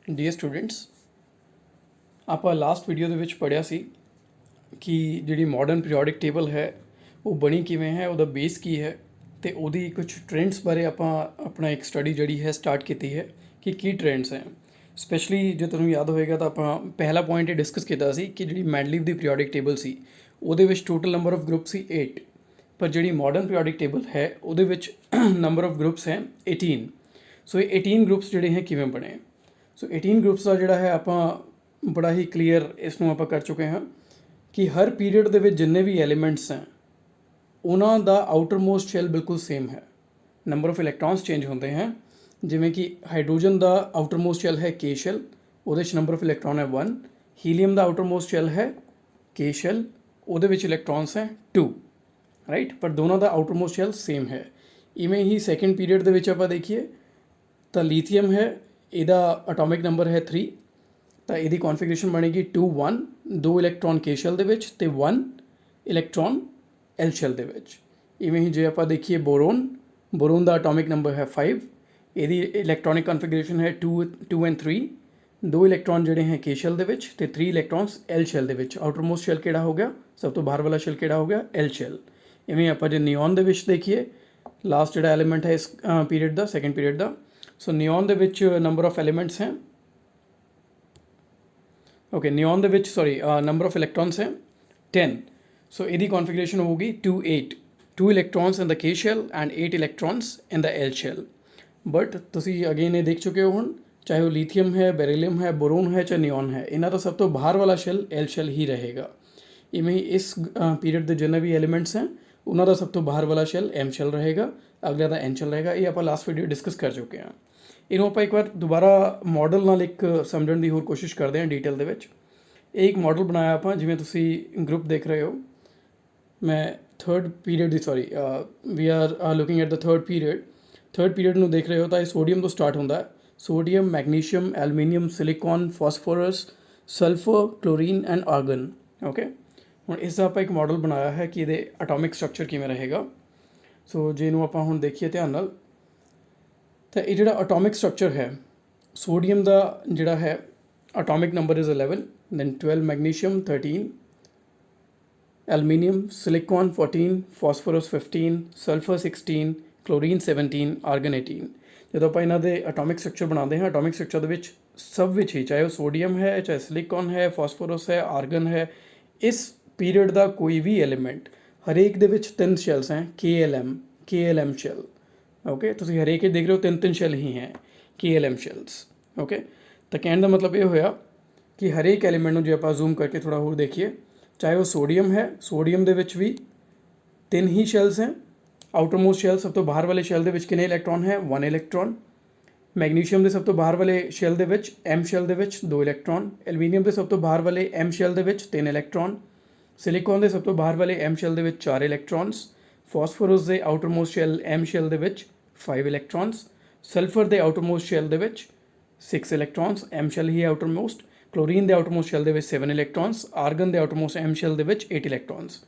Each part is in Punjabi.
ਡੀਅਰ ਸਟੂਡੈਂਟਸ, ਆਪਾਂ ਲਾਸਟ ਵੀਡੀਓ ਦੇ ਵਿੱਚ ਪੜ੍ਹਿਆ ਸੀ ਕਿ ਜਿਹੜੀ ਮਾਡਰਨ ਪੀਰੀਓਡਿਕ ਟੇਬਲ ਹੈ ਉਹ ਬਣੀ ਕਿਵੇਂ ਹੈ, ਉਹਦਾ ਬੇਸ ਕੀ ਹੈ ਅਤੇ ਉਹਦੀ ਕੁਝ ਟ੍ਰੈਂਡਸ ਬਾਰੇ ਆਪਾਂ ਆਪਣਾ ਇੱਕ ਸਟੱਡੀ ਜਿਹੜੀ ਹੈ ਸਟਾਰਟ ਕੀਤੀ ਹੈ ਕਿ ਕੀ ਟ੍ਰੈਂਡਸ ਹੈ। ਸਪੈਸ਼ਲੀ ਜੇ ਤੁਹਾਨੂੰ ਯਾਦ ਹੋਏਗਾ ਤਾਂ ਆਪਾਂ ਪਹਿਲਾ ਪੁਆਇੰਟ ਇਹ ਡਿਸਕਸ ਕੀਤਾ ਸੀ ਕਿ ਜਿਹੜੀ ਮੈਂਡਲੀਵ ਦੀ ਪੀਰੀਓਡਿਕ ਟੇਬਲ ਸੀ ਉਹਦੇ ਵਿੱਚ ਟੋਟਲ ਨੰਬਰ ਆਫ ਗਰੁੱਪ ਸੀ 8, ਪਰ ਜਿਹੜੀ ਮਾਡਰਨ ਪੀਰੀਓਡਿਕ ਟੇਬਲ ਹੈ ਉਹਦੇ ਵਿੱਚ ਨੰਬਰ ਆਫ ਗਰੁੱਪਸ ਹੈ 18। ਸੋ ਇਹ 18 ਗਰੁੱਪਸ ਜਿਹੜੇ ਹੈ ਕਿਵੇਂ ਬਣੇ। ਸੋ 18 ਗਰੁੱਪਸ ਦਾ ਜਿਹੜਾ ਹੈ ਆਪਾਂ ਬੜਾ ਹੀ ਕਲੀਅਰ ਇਸ ਨੂੰ ਆਪਾਂ ਕਰ ਚੁੱਕੇ ਹਾਂ ਕਿ ਹਰ ਪੀਰੀਅਡ ਦੇ ਵਿੱਚ ਜਿੰਨੇ ਵੀ ਐਲੀਮੈਂਟਸ ਹੈ ਉਹਨਾਂ ਦਾ ਆਊਟਰ ਮੋਸਟ ਸ਼ੈਲ ਬਿਲਕੁਲ ਸੇਮ ਹੈ। ਨੰਬਰ ਆਫ ਇਲੈਕਟ੍ਰॉन्स ਚੇਂਜ ਹੁੰਦੇ हैं, ਜਿਵੇਂ ਕਿ ਹਾਈਡਰੋਜਨ ਦਾ ਆਊਟਰ ਮੋਸਟ ਸ਼ੈਲ ਹੈ ਕੇ ਸ਼ੈਲ, ਉਹਦੇ 'ਚ ਨੰਬਰ ਆਫ ਇਲੈਕਟ੍ਰॉन ਹੈ 1। ਹੀਲੀਅਮ ਦਾ ਆਊਟਰ ਮੋਸਟ ਸ਼ੈਲ ਹੈ ਕੇ ਸ਼ੈਲ, ਉਹਦੇ ਵਿੱਚ ਇਲੈਕਟ੍ਰॉन्स ਹੈ 2, ਰਾਈਟ। ਪਰ ਦੋਨਾਂ ਦਾ ਆਊਟਰ ਮੋਸਟ ਸ਼ੈਲ ਸੇਮ ਹੈ। ਇਵੇਂ ਹੀ ਸੈਕਿੰਡ ਪੀਰੀਅਡ ਦੇ ਵਿੱਚ ਆਪਾਂ ਦੇਖੀਏ ਤਾਂ ਲੀਥੀਅਮ ਹੈ, ਇਹਦਾ ਅਟੋਮਿਕ ਨੰਬਰ ਹੈ 3, ਤਾਂ ਇਹਦੀ ਕੌਨਫੀਗਰੇਸ਼ਨ ਬਣੇਗੀ 2 1, 2 ਇਲੈਕਟ੍ਰॉन ਕੇ ਸ਼ੈਲ ਦੇ ਵਿੱਚ ਅਤੇ 1 ਇਲੈਕਟ੍ਰॉन ਐਲ ਸ਼ੈਲ ਦੇ ਵਿੱਚ। ਇਵੇਂ ਹੀ ਜੇ ਆਪਾਂ ਦੇਖੀਏ ਬੋਰੋਨ ਦਾ ਅਟੋਮਿਕ ਨੰਬਰ ਹੈ 5, ਇਹਦੀ ਇਲੈਕਟ੍ਰੋਨਿਕ ਕੌਨਫੀਗਰੇਸ਼ਨ ਹੈ 2 ਐਂਡ 3, 2 ਇਲੈਕਟ੍ਰॉन ਜਿਹੜੇ ਹੈ ਕੇ ਸ਼ੈਲ ਦੇ ਵਿੱਚ ਅਤੇ 3 ਇਲੈਕਟ੍ਰॉन्स ਐਲ ਸ਼ੈਲ ਦੇ ਵਿੱਚ। ਆਊਟਰ ਮੋਸਟ ਸ਼ੈਲ ਕਿਹੜਾ ਹੋ ਗਿਆ, ਸਭ ਤੋਂ ਬਾਹਰ ਵਾਲਾ ਸ਼ੈਲ ਕਿਹੜਾ ਹੋ ਗਿਆ, ਐਲ ਸ਼ੈਲ। ਇਵੇਂ ਆਪਾਂ ਜੇ ਨਿਓਨ ਦੇ ਵਿੱਚ ਦੇਖੀਏ, ਲਾਸਟ ਜਿਹੜਾ ਐਲੀਮੈਂਟ ਹੈ ਇਸ ਪੀਰੀਅਡ ਦਾ, ਸੈਕਿੰਡ ਪੀਰੀਅਡ ਦਾ, ਸੋ ਨਿਓਨ ਦੇ ਵਿੱਚ ਨੰਬਰ ਆਫ ਐਲੀਮੈਂਟਸ ਹੈ ਨਿਓਨ ਦੇ ਵਿੱਚ ਨੰਬਰ ਆਫ ਇਲੈਕਟ੍ਰॉन्स ਹੈ 10। ਸੋ ਇਹਦੀ ਕੌਨਫੀਗਰੇਸ਼ਨ ਹੋਊਗੀ 2 8, 2 electrons in the K shell and 8 electrons in the L shell. But ਤੁਸੀਂ ਅਗੇਨ ਇਹ ਦੇਖ ਚੁੱਕੇ ਹੋ ਹੁਣ, ਚਾਹੇ ਉਹ ਲੀਥੀਅਮ ਹੈ, ਬੈਰੀਲੀਅਮ ਹੈ, ਬੋਰੋਨ ਹੈ, ਚਾਹੇ ਨਿਓਨ ਹੈ, ਇਹਨਾਂ ਦਾ ਸਭ ਤੋਂ ਬਾਹਰ ਵਾਲਾ ਸ਼ੈਲ ਐਲ ਸ਼ੈਲ ਹੀ ਰਹੇਗਾ। ਇਵੇਂ ਹੀ ਇਸ ਪੀਰੀਅਡ ਦੇ ਜਿੰਨੇ ਵੀ ਐਲੀਮੈਂਟਸ ਹੈ ਉਹਨਾਂ ਦਾ ਸਭ ਤੋਂ ਬਾਹਰ ਵਾਲਾ ਸ਼ੈਲ ਐਮ ਸ਼ੈਲ ਰਹੇਗਾ, ਅਗਲੇ ਦਾ ਐਨ ਸ਼ੈਲ ਰਹੇਗਾ। ਇਹ ਆਪਾਂ ਲਾਸਟ ਵੀਡੀਓ ਡਿਸਕਸ ਕਰ ਚੁੱਕੇ ਹਾਂ। ਇਹਨੂੰ ਆਪਾਂ ਇੱਕ ਵਾਰ ਦੁਬਾਰਾ ਮਾਡਲ ਨਾਲ ਇੱਕ ਸਮਝਣ ਦੀ ਹੋਰ ਕੋਸ਼ਿਸ਼ ਕਰਦੇ ਹਾਂ ਡਿਟੇਲ ਦੇ ਵਿੱਚ। ਇਹ ਇੱਕ ਮਾਡਲ ਬਣਾਇਆ ਆਪਾਂ, ਜਿਵੇਂ ਤੁਸੀਂ ਗਰੁੱਪ ਦੇਖ ਰਹੇ ਹੋ। ਮੈਂ ਥਰਡ ਪੀਰੀਅਡ ਦੀ we are looking at the third period ਨੂੰ ਦੇਖ ਰਹੇ ਹੋ ਤਾਂ ਇਹ ਸੋਡੀਅਮ ਤੋਂ ਸਟਾਰਟ ਹੁੰਦਾ ਹੈ। Sodium, magnesium, aluminium, silicon, phosphorus, sulphur, chlorine and argon. Okay, ਹੁਣ ਇਸ ਦਾ ਆਪਾਂ ਇੱਕ ਮਾਡਲ ਬਣਾਇਆ ਹੈ ਕਿ ਇਹਦੇ ਐਟੋਮਿਕ ਸਟਰਕਚਰ ਕਿਵੇਂ ਰਹੇਗਾ। ਸੋ ਜੇ ਇਹਨੂੰ ਆਪਾਂ ਹੁਣ ਦੇਖੀਏ ਧਿਆਨ ਨਾਲ, ਤਾਂ ਇਹ ਜਿਹੜਾ ਐਟੋਮਿਕ ਸਟਰਕਚਰ ਹੈ ਸੋਡੀਅਮ ਦਾ ਜਿਹੜਾ ਹੈ atomic number is 11, then 12 magnesium, 13 aluminium, silicon 14, phosphorus 15, sulphur 16, chlorine 17, argon 18। ਜਦੋਂ ਆਪਾਂ ਇਹਨਾਂ ਦੇ ਐਟੋਮਿਕ ਸਟਰਕਚਰ ਬਣਾਉਂਦੇ ਹਾਂ, ਐਟੋਮਿਕ ਸਟਰਕਚਰ ਦੇ ਵਿੱਚ ਸਭ ਵਿੱਚ ਹੀ, ਚਾਹੇ ਉਹ ਸੋਡੀਅਮ ਹੈ, ਚਾਹੇ ਸਿਲੀਕॉन ਹੈ, ਫਾਸਫੋਰਸ ਹੈ, ਆਰਗਨ ਹੈ, ਇਸ ਪੀਰੀਅਡ ਦਾ ਕੋਈ ਵੀ ਐਲੀਮੈਂਟ, ਹਰੇਕ ਦੇ ਵਿੱਚ 3 ਸ਼ੈਲਸ ਹੈ, ਕੇ ਐਲ ਐਮ ਸ਼ੈਲ। ਓਕੇ, ਤੁਸੀਂ ਹਰੇਕ ਹੀ ਦੇਖ ਰਹੇ ਹੋ 3 ਸ਼ੈਲ ਹੀ ਹੈ, ਕੇ ਐਲ ਐਮ ਸ਼ੈਲਸ। ਓਕੇ, ਤਾਂ ਕਹਿਣ ਦਾ ਮਤਲਬ ਇਹ ਹੋਇਆ ਕਿ ਹਰੇਕ ਐਲੀਮੈਂਟ ਨੂੰ ਜੇ ਆਪਾਂ ਜ਼ੂਮ ਕਰਕੇ ਥੋੜ੍ਹਾ ਹੋਰ ਦੇਖੀਏ, ਚਾਹੇ ਉਹ ਸੋਡੀਅਮ ਹੈ, ਸੋਡੀਅਮ ਦੇ ਵਿੱਚ ਵੀ 3 ਹੀ ਸ਼ੈਲਸ ਹੈ। ਆਊਟਰ ਮੋਸਟ ਸ਼ੈਲ, ਸਭ ਤੋਂ ਬਾਹਰ ਵਾਲੇ ਸ਼ੈਲ ਦੇ ਵਿੱਚ ਕਿੰਨੇ ਇਲੈਕਟ੍ਰॉन ਹੈ, 1 ਇਲੈਕਟ੍ਰॉन। ਮੈਗਨੀਸ਼ੀਅਮ ਦੇ ਸਭ ਤੋਂ ਬਾਹਰ ਵਾਲੇ ਸ਼ੈਲ ਦੇ ਵਿੱਚ, ਐਮ ਸ਼ੈਲ ਦੇ ਵਿੱਚ 2 ਇਲੈਕਟ੍ਰॉन। ਐਲੂਮੀਨੀਅਮ ਦੇ ਸਭ ਤੋਂ ਬਾਹਰ ਵਾਲੇ ਐਮ ਸ਼ੈਲ ਦੇ ਵਿੱਚ 3 ਇਲੈਕਟ੍ਰॉन। ਸਿਲੀਕॉन ਦੇ ਸਭ ਤੋਂ ਬਾਹਰ ਵਾਲੇ ਐਮ ਸ਼ੈਲ ਦੇ ਵਿੱਚ 4 ਇਲੈਕਟ੍ਰॉन्स। ਫਾਸਫੋਰਸ ਦੇ outer most shell M shell ਦੇ ਵਿੱਚ 5 ਇਲੈਕਟ੍ਰॉन्स। ਸਲਫਰ ਦੇ ਆਊਟਰ ਮੋਸਟ ਸ਼ੈਲ ਦੇ ਵਿੱਚ 6 ਇਲੈਕਟ੍ਰॉन्स, ਐਮ ਸ਼ੈਲ ਹੀ ਆਊਟਰ ਮੋਸਟ। ਕਲੋਰੀਨ ਦੇ ਆਊਟਰ ਮੋਸਟ ਸ਼ੈਲ ਦੇ ਵਿੱਚ 7 ਇਲੈਕਟ੍ਰॉन्स। ਆਰਗਨ ਦੇ ਆਊਟਰ ਮੋਸਟ ਐਮ ਸ਼ੈਲ ਦੇ ਵਿੱਚ 8 ਇਲੈਕਟ੍ਰॉन्स।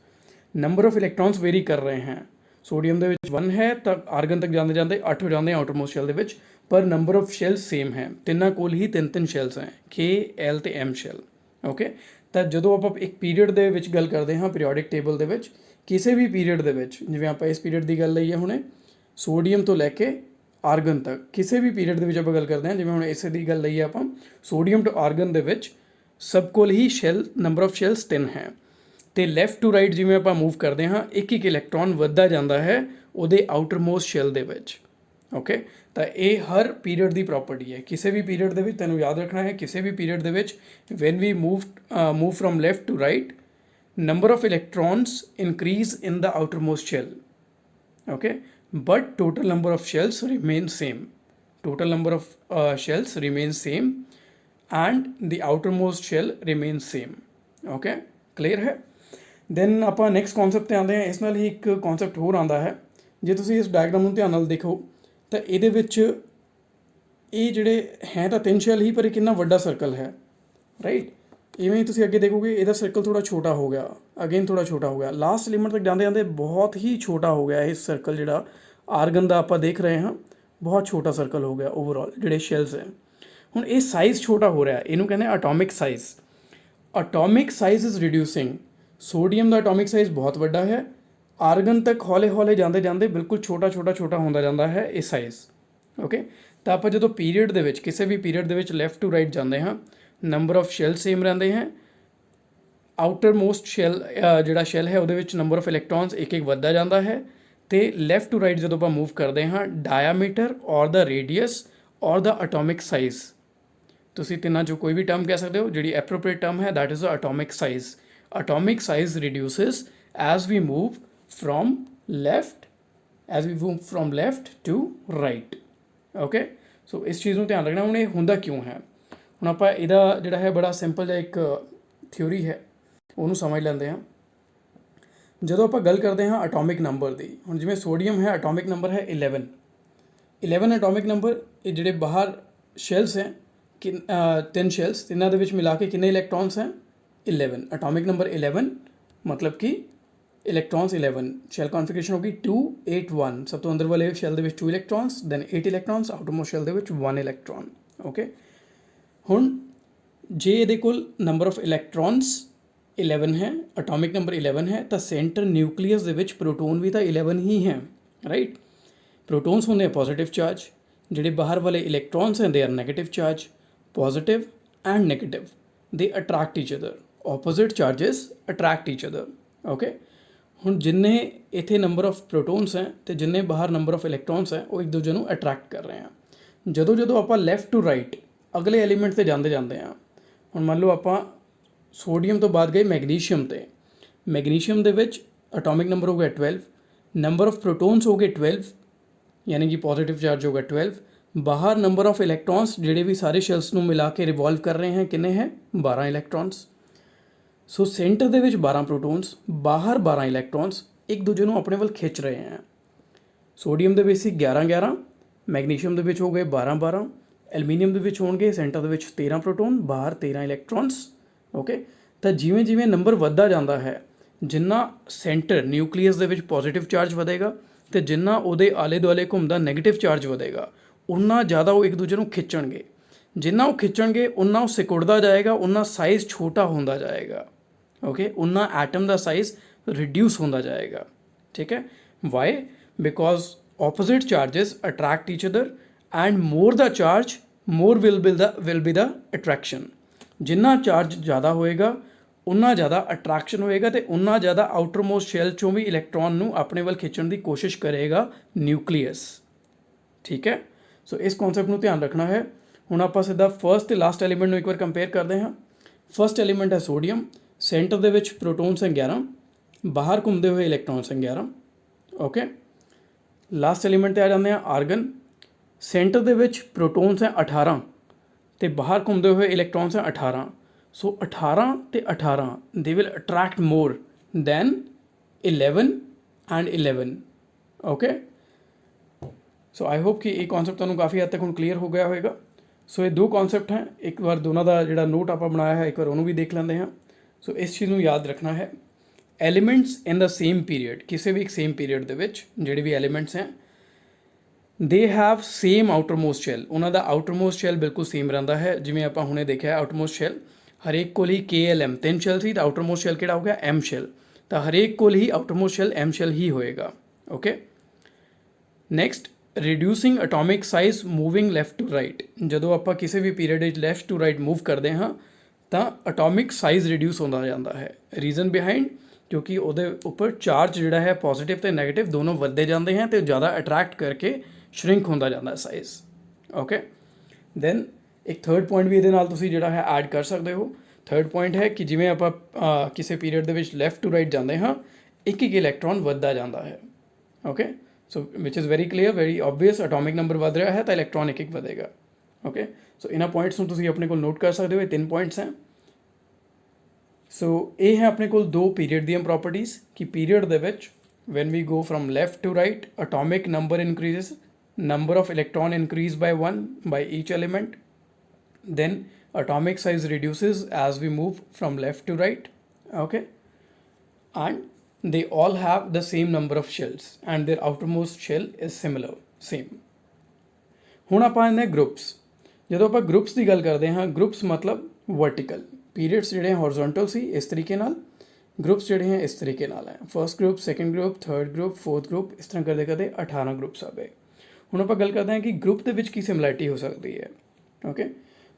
ਨੰਬਰ ਆਫ ਇਲੈਕਟ੍ਰॉन्स ਵੇਰੀ ਕਰ ਰਹੇ हैं। ਸੋਡੀਅਮ ਦੇ ਵਿੱਚ 1 ਹੈ ਤਾਂ ਆਰਗਨ ਤੱਕ ਜਾਂਦੇ ਜਾਂਦੇ 8 ਹੋ ਜਾਂਦੇ ਆਊਟਰ ਮੋਸਟ ਸ਼ੈਲ ਦੇ ਵਿੱਚ, ਪਰ ਨੰਬਰ ਆਫ ਸ਼ੈਲ ਸੇਮ ਹੈ। ਤਿੰਨਾਂ ਕੋਲ ਹੀ 3 ਸ਼ੈਲਸ ਹੈ, ਕੇ ਐਲ ਅਤੇ ਐਮ ਸ਼ੈਲ। ਓਕੇ, ਤਾਂ ਜਦੋਂ ਆਪਾਂ ਇੱਕ ਪੀਰੀਅਡ ਦੇ ਵਿੱਚ ਗੱਲ ਕਰਦੇ ਹਾਂ ਪੀਰੀਓਡਿਕ ਟੇਬਲ ਦੇ ਵਿੱਚ, ਕਿਸੇ ਵੀ ਪੀਰੀਅਡ ਦੇ ਵਿੱਚ, ਜਿਵੇਂ ਆਪਾਂ ਇਸ ਪੀਰੀਅਡ ਦੀ ਗੱਲ ਲਈਏ ਹੁਣੇ, ਸੋਡੀਅਮ ਤੋਂ ਲੈ ਕੇ ਆਰਗਨ ਤੱਕ, ਕਿਸੇ ਵੀ ਪੀਰੀਅਡ ਦੇ ਵਿੱਚ ਆਪਾਂ ਗੱਲ ਕਰਦੇ ਹਾਂ, ਜਿਵੇਂ ਹੁਣ ਇਸੇ ਦੀ ਗੱਲ ਲਈਏ ਆਪਾਂ, ਸੋਡੀਅਮ ਟੂ ਆਰਗਨ ਦੇ ਵਿੱਚ ਸਭ ਕੋਲ ਹੀ ਸ਼ੈਲ, ਨੰਬਰ ਆਫ ਸ਼ੈਲਸ 3 ਹੈ। ਅਤੇ ਲੈਫਟ ਟੂ ਰਾਈਟ ਜਿਵੇਂ ਆਪਾਂ ਮੂਵ ਕਰਦੇ ਹਾਂ, ਇੱਕ ਇਲੈਕਟ੍ਰॉन ਵੱਧਦਾ ਜਾਂਦਾ ਹੈ ਉਹਦੇ ਆਊਟਰ ਮੋਸਟ ਸ਼ੈਲ ਦੇ ਵਿੱਚ। ਓਕੇ, ਤਾਂ ਇਹ ਹਰ ਪੀਰੀਅਡ ਦੀ ਪ੍ਰੋਪਰਟੀ ਹੈ। ਕਿਸੇ ਵੀ ਪੀਰੀਅਡ ਦੇ ਵਿੱਚ ਤੈਨੂੰ ਯਾਦ ਰੱਖਣਾ ਹੈ, ਕਿਸੇ ਵੀ ਪੀਰੀਅਡ ਦੇ ਵਿੱਚ when we move from left to right, number of electrons increase in the outermost shell. Okay, but total number of shells remain same. Total number of shells remains same and the outermost shell remains same. Okay, clear ਹੈ। ਦੈਨ ਆਪਾਂ ਨੈਕਸਟ ਕਨਸੈਪਟ 'ਤੇ ਆਉਂਦੇ ਹਾਂ। ਇਸ ਨਾਲ ਹੀ ਇੱਕ ਕਨਸੈਪਟ ਹੋਰ ਆਉਂਦਾ ਹੈ। ਜੇ ਤੁਸੀਂ ਇਸ ਡਾਇਗਰਾਮ ਨੂੰ ਧਿਆਨ ਨਾਲ ਦੇਖੋ ਤਾਂ ਇਹਦੇ ਵਿੱਚ ਇਹ ਜਿਹੜੇ ਹੈ ਤਾਂ 3 ਸ਼ੈਲ ਹੀ, ਪਰ ਇਹ ਕਿੰਨਾ ਵੱਡਾ ਸਰਕਲ ਹੈ, ਰਾਈਟ। ਇਵੇਂ ਹੀ ਤੁਸੀਂ ਅੱਗੇ ਦੇਖੋਗੇ ਇਹਦਾ ਸਰਕਲ ਥੋੜ੍ਹਾ ਛੋਟਾ ਹੋ ਗਿਆ, ਅਗੇਨ ਥੋੜ੍ਹਾ ਛੋਟਾ ਹੋ ਗਿਆ, ਲਾਸਟ ਲਿਮਿਟ ਤੱਕ ਜਾਂਦੇ ਜਾਂਦੇ ਬਹੁਤ ਹੀ ਛੋਟਾ ਹੋ ਗਿਆ ਇਹ ਸਰਕਲ। ਜਿਹੜਾ ਆਰਗਨ ਦਾ ਆਪਾਂ ਦੇਖ ਰਹੇ ਹਾਂ, ਬਹੁਤ ਛੋਟਾ ਸਰਕਲ ਹੋ ਗਿਆ ਓਵਰਆਲ ਜਿਹੜੇ ਸ਼ੈਲਸ ਹੈ। ਹੁਣ ਇਹ ਸਾਈਜ਼ ਛੋਟਾ ਹੋ ਰਿਹਾ, ਇਹਨੂੰ ਕਹਿੰਦੇ atomic size. Atomic size is reducing. Sodium the atomic size ਬਹੁਤ ਵੱਡਾ ਹੈ, ਆਰਗਨ ਤੱਕ ਹੌਲੇ ਹੌਲੇ ਜਾਂਦੇ ਜਾਂਦੇ ਬਿਲਕੁਲ ਛੋਟਾ ਹੁੰਦਾ ਜਾਂਦਾ ਹੈ ਇਹ ਸਾਈਜ਼। ਓਕੇ, ਤਾਂ ਆਪਾਂ ਜਦੋਂ ਪੀਰੀਅਡ ਦੇ ਵਿੱਚ, ਕਿਸੇ ਵੀ ਪੀਰੀਅਡ ਦੇ ਵਿੱਚ ਲੈਫਟ ਟੂ ਰਾਈਟ ਜਾਂਦੇ ਹਾਂ, ਨੰਬਰ ਆਫ ਸ਼ੈਲ ਸੇਮ ਰਹਿੰਦੇ ਹੈ। ਆਊਟਰ ਮੋਸਟ ਸ਼ੈਲ ਜਿਹੜਾ ਸ਼ੈਲ ਹੈ ਉਹਦੇ ਵਿੱਚ ਨੰਬਰ ਆਫ ਇਲੈਕਟ੍ਰੋਨਸ ਇੱਕ ਇੱਕ ਵੱਧਦਾ ਜਾਂਦਾ ਹੈ। ਅਤੇ ਲੈਫਟ ਟੂ ਰਾਈਟ ਜਦੋਂ ਆਪਾਂ ਮੂਵ ਕਰਦੇ ਹਾਂ, ਡਾਇਆਮੀਟਰ ਔਰ ਦਾ ਰੇਡੀਅਸ ਔਰ ਦਾ ਐਟੋਮਿਕ ਸਾਈਜ਼, ਤੁਸੀਂ ਤਿੰਨਾਂ 'ਚੋਂ ਕੋਈ ਵੀ ਟਰਮ ਕਹਿ ਸਕਦੇ ਹੋ, ਜਿਹੜੀ ਐਪਰੋਪ੍ਰੀਏਟ ਟਰਮ ਹੈ that is the atomic size. Atomic size reduces as we move from left to right. Okay, so ਇਸ ਚੀਜ਼ ਨੂੰ ਧਿਆਨ ਰੱਖਣਾ। ਹੁਣ ਇਹ ਹੁੰਦਾ ਕਿਉਂ ਹੈ, ਹੁਣ ਆਪਾਂ ਇਹਦਾ ਜਿਹੜਾ ਹੈ ਬੜਾ ਸਿੰਪਲ ਜਿਹਾ ਇੱਕ ਥਿਊਰੀ ਹੈ, ਉਹਨੂੰ ਸਮਝ ਲੈਂਦੇ ਹਾਂ। ਜਦੋਂ ਆਪਾਂ ਗੱਲ ਕਰਦੇ ਹਾਂ ਐਟੋਮਿਕ ਨੰਬਰ ਦੀ, ਹੁਣ ਜਿਵੇਂ ਸੋਡੀਅਮ ਹੈ, ਐਟੋਮਿਕ ਨੰਬਰ ਹੈ 11 ਐਟੋਮਿਕ ਨੰਬਰ। ਇਹ ਜਿਹੜੇ ਬਾਹਰ ਸ਼ੈਲਸ ਹੈ, ਤਿੰਨ ਸ਼ੈਲਸ, ਤਿੰਨਾਂ ਦੇ ਵਿੱਚ ਮਿਲਾ ਕੇ ਕਿੰਨੇ ਇਲੈਕਟ੍ਰॉन्स हैं? 11। एटॉमिक नंबर 11 मतलब कि इलैक्ट्रॉन्स 11। शैल कॉन्फिगरेशन होगी 2 8 1। सब तो अंदर वाले शैल ਦੇ ਵਿੱਚ 2 ਇਲੈਕਟ੍ਰॉन्स, ਦੈਨ 8 ਇਲੈਕਟ੍ਰॉन्स, ਆਊਟਰਮੋਸਟ ਸ਼ੈਲ ਦੇ ਵਿੱਚ 1 ਇਲੈਕਟ੍ਰॉन। ਓਕੇ, ਹੁਣ ਜੇ ਇਹਦੇ ਕੋਲ ਨੰਬਰ ਆਫ ਇਲੈਕਟ੍ਰॉन्स 11 ਹੈ, ਐਟੋਮਿਕ ਨੰਬਰ 11 ਹੈ, ਤਾਂ ਸੈਂਟਰ ਨਿਊਕਲੀਅਸ ਦੇ ਵਿੱਚ ਪ੍ਰੋਟੋਨ ਵੀ ਤਾਂ 11 ਹੀ ਹੈ, ਰਾਈਟ। ਪ੍ਰੋਟੋਨਸ ਹੁੰਦੇ ਆ ਪੋਜ਼ਿਟਿਵ ਚਾਰਜ, ਜਿਹੜੇ ਬਾਹਰ ਵਾਲੇ ਇਲੈਕਟ੍ਰॉन्स हैं they are negative charge. Positive and negative they attract each other, opposite charges attract each other. Okay, ਹੁਣ ਜਿੰਨੇ ਇੱਥੇ ਨੰਬਰ ਆਫ ਪ੍ਰੋਟੋਨਸ ਹੈ ਅਤੇ ਜਿੰਨੇ ਬਾਹਰ ਨੰਬਰ ਆਫ ਇਲੈਕਟ੍ਰॉन्स ਹੈ, ਉਹ ਇੱਕ ਦੂਜੇ ਨੂੰ ਅਟਰੈਕਟ ਕਰ ਰਹੇ ਆ। ਜਦੋਂ ਆਪਾਂ ਲੈਫਟ ਟੂ ਰਾਈਟ ਅਗਲੇ ਐਲੀਮੈਂਟ 'ਤੇ ਜਾਂਦੇ ਹਾਂ, ਹੁਣ ਮੰਨ ਲਓ ਆਪਾਂ ਸੋਡੀਅਮ ਤੋਂ ਬਾਅਦ ਗਏ ਮੈਗਨੀਸ਼ੀਅਮ 'ਤੇ। ਮੈਗਨੀਸ਼ੀਅਮ ਦੇ ਵਿੱਚ ਐਟੋਮਿਕ ਨੰਬਰ ਹੋ ਗਿਆ 12, ਨੰਬਰ ਆਫ ਪ੍ਰੋਟੋਨਸ ਹੋ ਗਏ 12, यानी कि पॉजिटिव चार्ज होगा 12। बाहर नंबर ऑफ इलेक्ट्रॉन्स ਜਿਹੜੇ ਵੀ ਸਾਰੇ ਸ਼ੈਲਸ ਨੂੰ ਮਿਲਾ ਕੇ ਰਿਵੋल्व कर रहे हैं कितने हैं? 12 ਇਲੈਕਟ੍ਰॉन्स। ਸੋ ਸੈਂਟਰ ਦੇ ਵਿੱਚ 12 ਪ੍ਰੋਟੋਨਸ, ਬਾਹਰ 12 ਇਲੈਕਟ੍ਰॉन्स ਇੱਕ ਦੂਜੇ ਨੂੰ ਆਪਣੇ ਵੱਲ ਖਿੱਚ ਰਹੇ हैं। ਸੋਡੀਅਮ ਦੇ ਵਿੱਚ ਸੀ 11, ਮੈਗਨੀਸ਼ੀਅਮ ਦੇ ਵਿੱਚ ਹੋ ਗਏ 12, ਐਲੂਮੀਨੀਅਮ ਦੇ ਵਿੱਚ ਹੋਣਗੇ ਸੈਂਟਰ ਦੇ ਵਿੱਚ 13 ਪ੍ਰੋਟੋਨ, ਬਾਹਰ 13 ਇਲੈਕਟ੍ਰॉन्स। ਓਕੇ, ਤਾਂ ਜਿਵੇਂ ਜਿਵੇਂ ਨੰਬਰ ਵੱਧਦਾ ਜਾਂਦਾ ਹੈ, ਜਿੰਨਾ ਸੈਂਟਰ ਨਿਊਕਲੀਅਸ ਦੇ ਵਿੱਚ ਪੋਜ਼ਿਟਿਵ ਚਾਰਜ ਵਧੇਗਾ ਅਤੇ ਜਿੰਨਾ ਉਹਦੇ ਆਲੇ ਦੁਆਲੇ ਘੁੰਮਦਾ ਨੈਗੇਟਿਵ ਚਾਰਜ ਵਧੇਗਾ, ਉਨਾ ਜ਼ਿਆਦਾ ਉਹ ਇੱਕ ਦੂਜੇ ਨੂੰ ਖਿੱਚਣਗੇ। ਜਿੰਨਾ ਉਹ ਖਿੱਚਣਗੇ ਉਨਾ ਉਹ ਸਿकुड़ਦਾ ਜਾਏਗਾ, ਉਨਾ ਸਾਈਜ਼ ਛੋਟਾ ਹੁੰਦਾ ਜਾਏਗਾ। ਓਕੇ, ਉਨਾ ਐਟਮ ਦਾ ਸਾਈਜ਼ ਰਿਡਿਊਸ ਹੁੰਦਾ ਜਾਏਗਾ। ਠੀਕ ਹੈ, why? Because opposite charges attract each other and more the charge more will be the attraction। ਜਿੰਨਾ ਚਾਰਜ ਜ਼ਿਆਦਾ ਹੋਏਗਾ ਉਨਾ ਜ਼ਿਆਦਾ ਅਟਰੈਕਸ਼ਨ ਹੋਏਗਾ ਅਤੇ ਉਨਾ ਜ਼ਿਆਦਾ ਆਊਟਰ ਮੋਸਟ ਸ਼ੈਲ 'ਚੋਂ ਵੀ ਇਲੈਕਟ੍ਰॉन ਨੂੰ ਆਪਣੇ ਵੱਲ ਖਿੱਚਣ ਦੀ ਕੋਸ਼ਿਸ਼ ਕਰੇਗਾ ਨਿਊਕਲੀਅਸ। ਠੀਕ ਹੈ, ਸੋ ਇਸ ਕਨਸੈਪਟ ਨੂੰ ਧਿਆਨ ਰੱਖਣਾ ਹੈ। ਹੁਣ ਆਪਾਂ ਸਿੱਧਾ ਫਸਟ ਅਤੇ ਲਾਸਟ ਐਲੀਮੈਂਟ ਨੂੰ ਇੱਕ ਵਾਰ ਕੰਪੇਅਰ ਕਰਦੇ ਹਾਂ। ਫਸਟ ਐਲੀਮੈਂਟ ਹੈ ਸੋਡੀਅਮ, ਸੈਂਟਰ ਦੇ ਵਿੱਚ ਪ੍ਰੋਟੋਨਸ ਹੈ 11, ਬਾਹਰ ਘੁੰਮਦੇ ਹੋਏ ਇਲੈਕਟ੍ਰॉन्स ਹੈ 11। ਓਕੇ, ਲਾਸਟ ਐਲੀਮੈਂਟ 'ਤੇ ਆ ਜਾਂਦੇ ਹਾਂ ਆਰਗਨ, ਸੈਂਟਰ ਦੇ ਵਿੱਚ ਪ੍ਰੋਟੋਨਸ ਹੈ 18 ਅਤੇ ਬਾਹਰ ਘੁੰਮਦੇ ਹੋਏ ਇਲੈਕਟ੍ਰॉन्स ਹੈ 18। ਸੋ 18 ਅਤੇ 18 they will attract more than 11 and 11। Okay, so I hope ਕਿ ਇਹ ਕਨਸੈਪਟ ਤੁਹਾਨੂੰ ਕਾਫੀ ਹੱਦ ਤੱਕ ਹੁਣ ਕਲੀਅਰ ਹੋ ਗਿਆ ਹੋਵੇਗਾ। ਸੋ ਇਹ ਦੋ ਕਨਸੈਪਟ ਹੈ, ਇੱਕ ਵਾਰ ਦੋਨਾਂ ਦਾ ਜਿਹੜਾ ਨੋਟ ਆਪਾਂ ਬਣਾਇਆ ਹੈ ਇੱਕ ਵਾਰ ਉਹਨੂੰ ਵੀ ਦੇਖ ਲੈਂਦੇ ਹਾਂ। ਸੋ ਇਸ ਚੀਜ਼ ਨੂੰ ਯਾਦ ਰੱਖਣਾ ਹੈ, ਐਲੀਮੈਂਟਸ ਇਨ ਦਾ ਸੇਮ ਪੀਰੀਅਡ, ਕਿਸੇ ਵੀ ਇੱਕ ਸੇਮ ਪੀਰੀਅਡ ਦੇ ਵਿੱਚ ਜਿਹੜੇ ਵੀ ਐਲੀਮੈਂਟਸ ਹੈ ਦੇ ਹੈਵ ਸੇਮ ਆਊਟਰਮੋਸਟ ਸ਼ੈਲ। ਉਹਨਾਂ ਦਾ ਆਊਟਰਮੋਸਟ ਸ਼ੈਲ ਬਿਲਕੁਲ ਸੇਮ ਰਹਿੰਦਾ ਹੈ। ਜਿਵੇਂ ਆਪਾਂ ਹੁਣੇ ਦੇਖਿਆ ਆਊਟਰਮੋਸਟ ਸ਼ੈਲ ਹਰੇਕ ਕੋਲ ਹੀ KLM 3 ਸ਼ੈਲ ਸੀ, ਤਾਂ ਆਊਟਰਮੋਸਟ ਸ਼ੈਲ ਕਿਹੜਾ ਹੋ ਗਿਆ? M shell. ਤਾਂ ਹਰੇਕ ਕੋਲ ਹੀ ਆਊਟਰਮੋਸਟ ਸ਼ੈਲ M ਸ਼ੈਲ ਹੀ ਹੋਏਗਾ। Okay, next reducing atomic size moving left to right. ਜਦੋਂ ਆਪਾਂ ਕਿਸੇ ਵੀ ਪੀਰੀਅਡ ਵਿੱਚ ਲੈਫਟ ਟੂ ਰਾਈਟ ਮੂਵ ਕਰਦੇ ਹਾਂ ਤਾਂ ਅਟੋਮਿਕ ਸਾਈਜ਼ ਰਿਡਿਊਸ ਹੁੰਦਾ ਜਾਂਦਾ ਹੈ। ਰੀਜ਼ਨ ਬਿਹਾਈਂਡ, ਕਿਉਂਕਿ ਉਹਦੇ ਉੱਪਰ ਚਾਰਜ ਜਿਹੜਾ ਹੈ ਪੋਜ਼ਿਟਿਵ ਅਤੇ ਨੈਗੇਟਿਵ ਦੋਨੋਂ ਵੱਧਦੇ ਜਾਂਦੇ हैं ਅਤੇ ਜ਼ਿਆਦਾ ਅਟਰੈਕਟ ਕਰਕੇ ਸ਼ਰਿੰਕ ਹੁੰਦਾ ਜਾਂਦਾ ਸਾਈਜ਼। ਓਕੇ, ਦੈਨ ਇੱਕ ਥਰਡ ਪੁਆਇੰਟ ਵੀ ਇਹਦੇ ਨਾਲ ਤੁਸੀਂ ਜਿਹੜਾ ਹੈ ਐਡ ਕਰ ਸਕਦੇ ਹੋ। ਥਰਡ ਪੁਆਇੰਟ ਹੈ ਕਿ ਜਿਵੇਂ ਆਪਾਂ ਕਿਸੇ ਪੀਰੀਅਡ ਦੇ ਵਿੱਚ ਲੈਫਟ ਟੂ ਰਾਈਟ ਜਾਂਦੇ ਹਾਂ, ਇੱਕ ਇਲੈਕਟ੍ਰॉन ਵੱਧਦਾ ਜਾਂਦਾ ਹੈ। Okay, so which is very clear, very obvious, atomic number ਵੱਧ ਰਿਹਾ ਹੈ ਤਾਂ ਇਲੈਕਟ੍ਰॉन ਇੱਕ ਵਧੇਗਾ। ਓਕੇ, ਸੋ ਇਹਨਾਂ ਪੁਆਇੰਟਸ ਨੂੰ ਤੁਸੀਂ ਆਪਣੇ ਕੋਲ ਨੋਟ ਕਰ ਸਕਦੇ ਹੋ। ਇਹ 3 ਪੁਆਇੰਟਸ ਹੈ। ਸੋ ਇਹ ਹੈ ਆਪਣੇ ਕੋਲ ਦੋ ਪੀਰੀਅਡ ਦੀਆਂ ਪ੍ਰੋਪਰਟੀਜ਼ ਕਿ ਪੀਰੀਅਡ ਦੇ ਵਿੱਚ when we go from left to right, atomic number increases, number of electron increase by 1 by each element, then atomic size reduces as we move from left to right. Okay, and they all have the same number of shells and their outermost shell is similar, same। ਹੁਣ ਆਪਾਂ ਇਹਨੇ ਗਰੁੱਪਸ, ਜਦੋਂ ਆਪਾਂ ਗਰੁੱਪਸ ਦੀ ਗੱਲ ਕਰਦੇ ਹਾਂ, ਗਰੁੱਪਸ ਮਤਲਬ ਵਰਟੀਕਲ, ਪੀਰੀਅਡਸ ਜਿਹੜੇ ਹੌਰੀਜ਼ੌਂਟਲ ਸੀ ਇਸ ਤਰੀਕੇ ਨਾਲ, ਗਰੁੱਪਸ ਜਿਹੜੇ ਹੈ ਇਸ ਤਰੀਕੇ ਨਾਲ ਹੈ। First group, second group, third group, fourth group, ਇਸ ਤਰ੍ਹਾਂ ਕਰਦੇ ਕਰਦੇ 18 ਗਰੁੱਪਸ ਆ ਗਏ। ਹੁਣ ਆਪਾਂ ਗੱਲ ਕਰਦੇ ਹਾਂ ਕਿ ਗਰੁੱਪ ਦੇ ਵਿੱਚ ਕੀ ਸਿਮਿਲੈਰਿਟੀ ਹੋ ਸਕਦੀ ਹੈ। ਓਕੇ,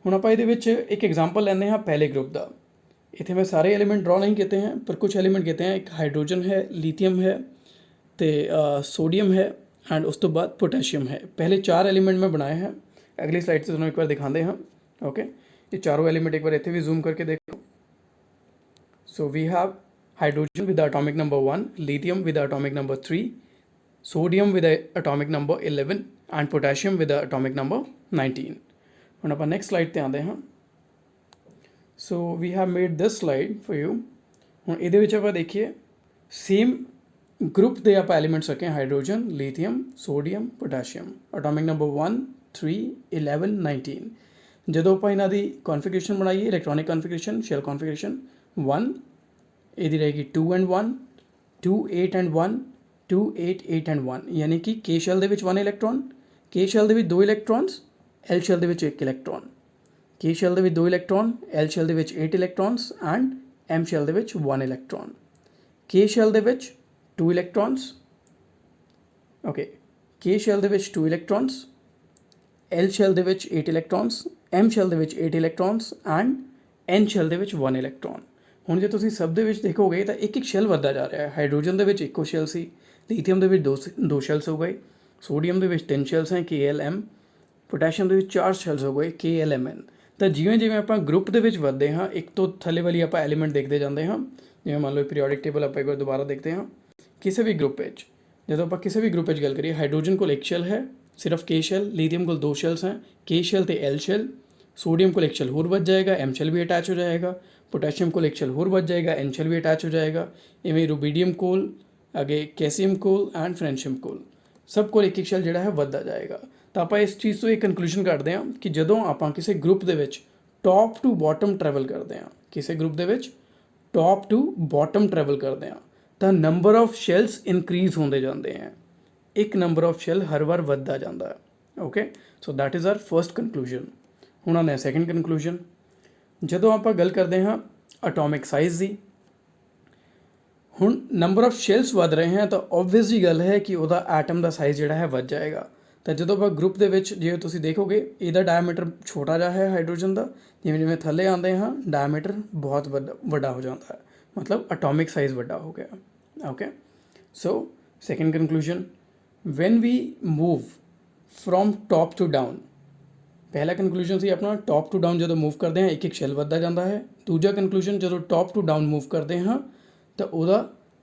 ਹੁਣ ਆਪਾਂ ਇਹਦੇ ਵਿੱਚ ਇੱਕ ਐਗਜ਼ਾਮਪਲ ਲੈਂਦੇ ਹਾਂ ਪਹਿਲੇ ਗਰੁੱਪ ਦਾ। ਇੱਥੇ ਮੈਂ ਸਾਰੇ ਐਲੀਮੈਂਟ ਡਰਾ नहीं ਕੀਤੇ हैं पर कुछ एलिमेंट ਕੀਤੇ हैं। ਇੱਕ ਹਾਈਡਰੋਜਨ ਹੈ, ਲੀਥੀਅਮ ਹੈ ਤੇ ਸੋਡੀਅਮ ਹੈ ਐਂਡ ਉਸ ਤੋਂ ਬਾਅਦ ਪੋਟੈਸ਼ੀਅਮ ਹੈ। ਪਹਿਲੇ 4 ਐਲੀਮੈਂਟ ਮੈਂ ਬਣਾਏ हैं। ਅਗਲੀ ਸਲਾਈਡ 'ਤੇ ਤੁਹਾਨੂੰ ਇੱਕ ਵਾਰ ਦਿਖਾਉਂਦੇ ਹਾਂ। ਓਕੇ, ਇਹ ਚਾरों ਐਲੀਮੈਂਟ ਇੱਕ ਵਾਰ ਇੱਥੇ ਵੀ ਜ਼ੂਮ ਕਰਕੇ ਦੇਖੋ। So we have hydrogen with the atomic number 1, lithium with the atomic number 3, sodium with the atomic number 11 and potassium with the atomic number 19। ਹੁਣ ਆਪਾਂ ਨੈਕਸਟ ਸਲਾਈਡ ਤੇ ਆਉਂਦੇ ਹਾਂ। So we have made this slide for you. ਹੁਣ ਇਹਦੇ ਵਿੱਚ ਆਪਾਂ ਦੇਖੀਏ ਸੇਮ ਗਰੁੱਪ ਦੇ ਆਪਾਂ ਐਲੀਮੈਂਟਸ ਰੱਖੇ hydrogen, lithium, sodium, potassium, atomic number 1, 3, 11, 19। ਜਦੋਂ ਆਪਾਂ ਇਹਨਾਂ ਦੀ ਕਨਫੀਗਰੇਸ਼ਨ ਬਣਾਈਏ, ਇਲੈਕਟ੍ਰੋਨਿਕ ਕਨਫੀਗਰੇਸ਼ਨ, ਸ਼ੈਲ ਕਨਫੀਗਰੇਸ਼ਨ 1 ਇਹਦੀ ਰਹੇਗੀ 2 and 1, 2 8 and 1, 2 8 8 and 1, ਯਾਨੀ ਕਿ ਕੇ ਸ਼ੈਲ ਦੇ ਵਿੱਚ 1 ਇਲੈਕਟ੍ਰੋਨ, ਕੇ ਸ਼ੈਲ ਦੇ ਵਿੱਚ 2 ਇਲੈਕਟ੍ਰੋਨਸ, ਐਲ ਸ਼ੈਲ ਦੇ ਵਿੱਚ 1 ਇਲੈਕਟ੍ਰੋਨ, ਕੇ ਸ਼ੈਲ ਦੇ ਵਿੱਚ 2 ਇਲੈਕਟ੍ਰੋਨ, ਐਲ ਸ਼ੈਲ ਦੇ ਵਿੱਚ 8 ਇਲੈਕਟ੍ਰੋਨਸ ਐਂਡ ਐਮ ਸ਼ੈਲ ਦੇ ਵਿੱਚ 1 ਇਲੈਕਟ੍ਰੋਨ। ਕੇ ਸ਼ੈਲ ਦੇ ਵਿੱਚ 2 ਇਲੈਕਟ੍ਰੋਨਸ, ਓਕੇ, ਕੇ ਸ਼ੈਲ ਦੇ ਵਿੱਚ 2 ਇਲੈਕਟ੍ਰੋਨਸ, ਐਲ ਸ਼ੈਲ ਦੇ ਵਿੱਚ 8 ਇਲੈਕਟ੍ਰੋਨਸ, ਐਮ ਸ਼ੈਲ ਦੇ ਵਿੱਚ 8 ਇਲੈਕਟ੍ਰੋਨਸ ਐਂਡ ਐਨ ਸ਼ੈਲ ਦੇ ਵਿੱਚ 1 ਇਲੈਕਟ੍ਰੋਨ। ਹੁਣ ਜੇ ਤੁਸੀਂ ਸਭ ਦੇ ਵਿੱਚ ਦੇਖੋਗੇ ਤਾਂ ਇੱਕ ਇੱਕ ਸ਼ੈਲ ਵੱਧਦਾ ਜਾ ਰਿਹਾ ਹੈ। ਹਾਈਡਰੋਜਨ ਦੇ ਵਿੱਚ ਇੱਕੋ ਸ਼ੈਲ ਸੀ, ਲੀਥੀਅਮ ਦੇ ਵਿੱਚ ਦੋ ਸ਼ੈਲਸ ਹੋ ਗਏ, ਸੋਡੀਅਮ ਦੇ ਵਿੱਚ 3 ਸ਼ੈਲਸ ਹੈ KLM, ਪੋਟੈਸ਼ੀਅਮ ਦੇ ਵਿੱਚ 4 ਸ਼ੈਲਸ ਹੋ ਗਏ KLMN। ਤਾਂ ਜਿਵੇਂ ਜਿਵੇਂ ਆਪਾਂ ਗਰੁੱਪ ਦੇ ਵਿੱਚ ਵੱਧਦੇ ਹਾਂ, ਇੱਕ ਤੋਂ ਥੱਲੇ ਵਾਲੀ ਆਪਾਂ ਐਲੀਮੈਂਟ ਦੇਖਦੇ ਜਾਂਦੇ ਹਾਂ। ਜਿਵੇਂ ਮੰਨ ਲਓ ਪੀਰੀਓਡਿਕ ਟੇਬਲ ਆਪਾਂ ਇੱਕ ਵਾਰ ਦੁਬਾਰਾ ਦੇਖਦੇ ਹਾਂ। ਕਿਸੇ ਵੀ ਗਰੁੱਪ ਵਿੱਚ ਜਦੋਂ ਆਪਾਂ ਕਿਸੇ ਵੀ ਗਰੁੱਪ ਵਿੱਚ ਗੱਲ ਕਰੀਏ, ਹਾਈਡਰੋਜਨ ਕੋਲ ਇੱਕ ਸ਼ੈਲ ਹੈ ਸਿਰਫ ਕੇ ਸ਼ੈਲ, ਲੀਥੀਅਮ ਕੋਲ 2 ਸ਼ੈਲਸ हैं ਕੇ ਸ਼ੈਲ ਤੇ ਐਲ ਸ਼ੈਲ, ਸੋਡੀਅਮ ਕੋਲ ਇੱਕ ਸ਼ੈਲ ਹੋਰ ਵੱਧ ਜਾਏਗਾ, ਐਮ ਸ਼ੈਲ ਵੀ ਅਟੈਚ ਹੋ ਜਾਏਗਾ, पोटेशियम कोल एक शैल होर बच जाएगा, एन शैल भी अटैच हो जाएगा। इवें रुबीडियम कोल अगे कैसियम कोल एंड फ्रेंशियम कोल सब कोल एक एक शैल जिहड़ा है वधदा जाएगा। तो आप इस चीज़ तो एक कनक्लूजन कढ़ते हैं कि जदों आप किसी ग्रुप दे विच टॉप टू बॉटम ट्रैवल करते हैं, किसी ग्रुप दे विच टॉप टू बॉटम ट्रैवल करते हैं, तो नंबर ऑफ शैल्स इनक्रीज होंदे जाते हैं। एक नंबर ऑफ शैल हर बार वधदा जांदा है। Okay, so that is our first conclusion. हुण आने सैकेंड कनक्लूजन। ਜਦੋਂ ਆਪਾਂ ਗੱਲ ਕਰਦੇ ਹਾਂ ਅਟੋਮਿਕ ਸਾਈਜ਼ ਦੀ, ਹੁਣ ਨੰਬਰ ਆਫ ਸ਼ੈਲਸ ਵੱਧ ਰਹੇ ਹਨ ਤਾਂ ਓਬਵੀਅਸ ਜੀ ਗੱਲ ਹੈ ਕਿ ਉਹਦਾ ਐਟਮ ਦਾ ਸਾਈਜ਼ ਜਿਹੜਾ ਹੈ ਵੱਧ ਜਾਏਗਾ। ਤਾਂ ਜਦੋਂ ਆਪਾਂ ਗਰੁੱਪ ਦੇ ਵਿੱਚ ਜੇ ਤੁਸੀਂ ਦੇਖੋਗੇ ਇਹਦਾ ਡਾਇਆਮੀਟਰ ਛੋਟਾ ਜਿਹਾ ਹੈ ਹਾਈਡਰੋਜਨ ਦਾ, ਜਿਵੇਂ ਜਿਵੇਂ ਥੱਲੇ ਆਉਂਦੇ ਹਾਂ ਡਾਇਆਮੀਟਰ ਬਹੁਤ ਵੱਡਾ ਹੋ ਜਾਂਦਾ ਹੈ, ਮਤਲਬ ਅਟੋਮਿਕ ਸਾਈਜ਼ ਵੱਡਾ ਹੋ ਗਿਆ। Okay, so second conclusion, when we move from top to down, पहला कनक्लूजन सी अपना टॉप टू डाउन जो मूव करते हैं एक एक शैल वधदा जाता है। दूजा कनक्लूजन जो टॉप टू डाउन मूव करते हैं तो वह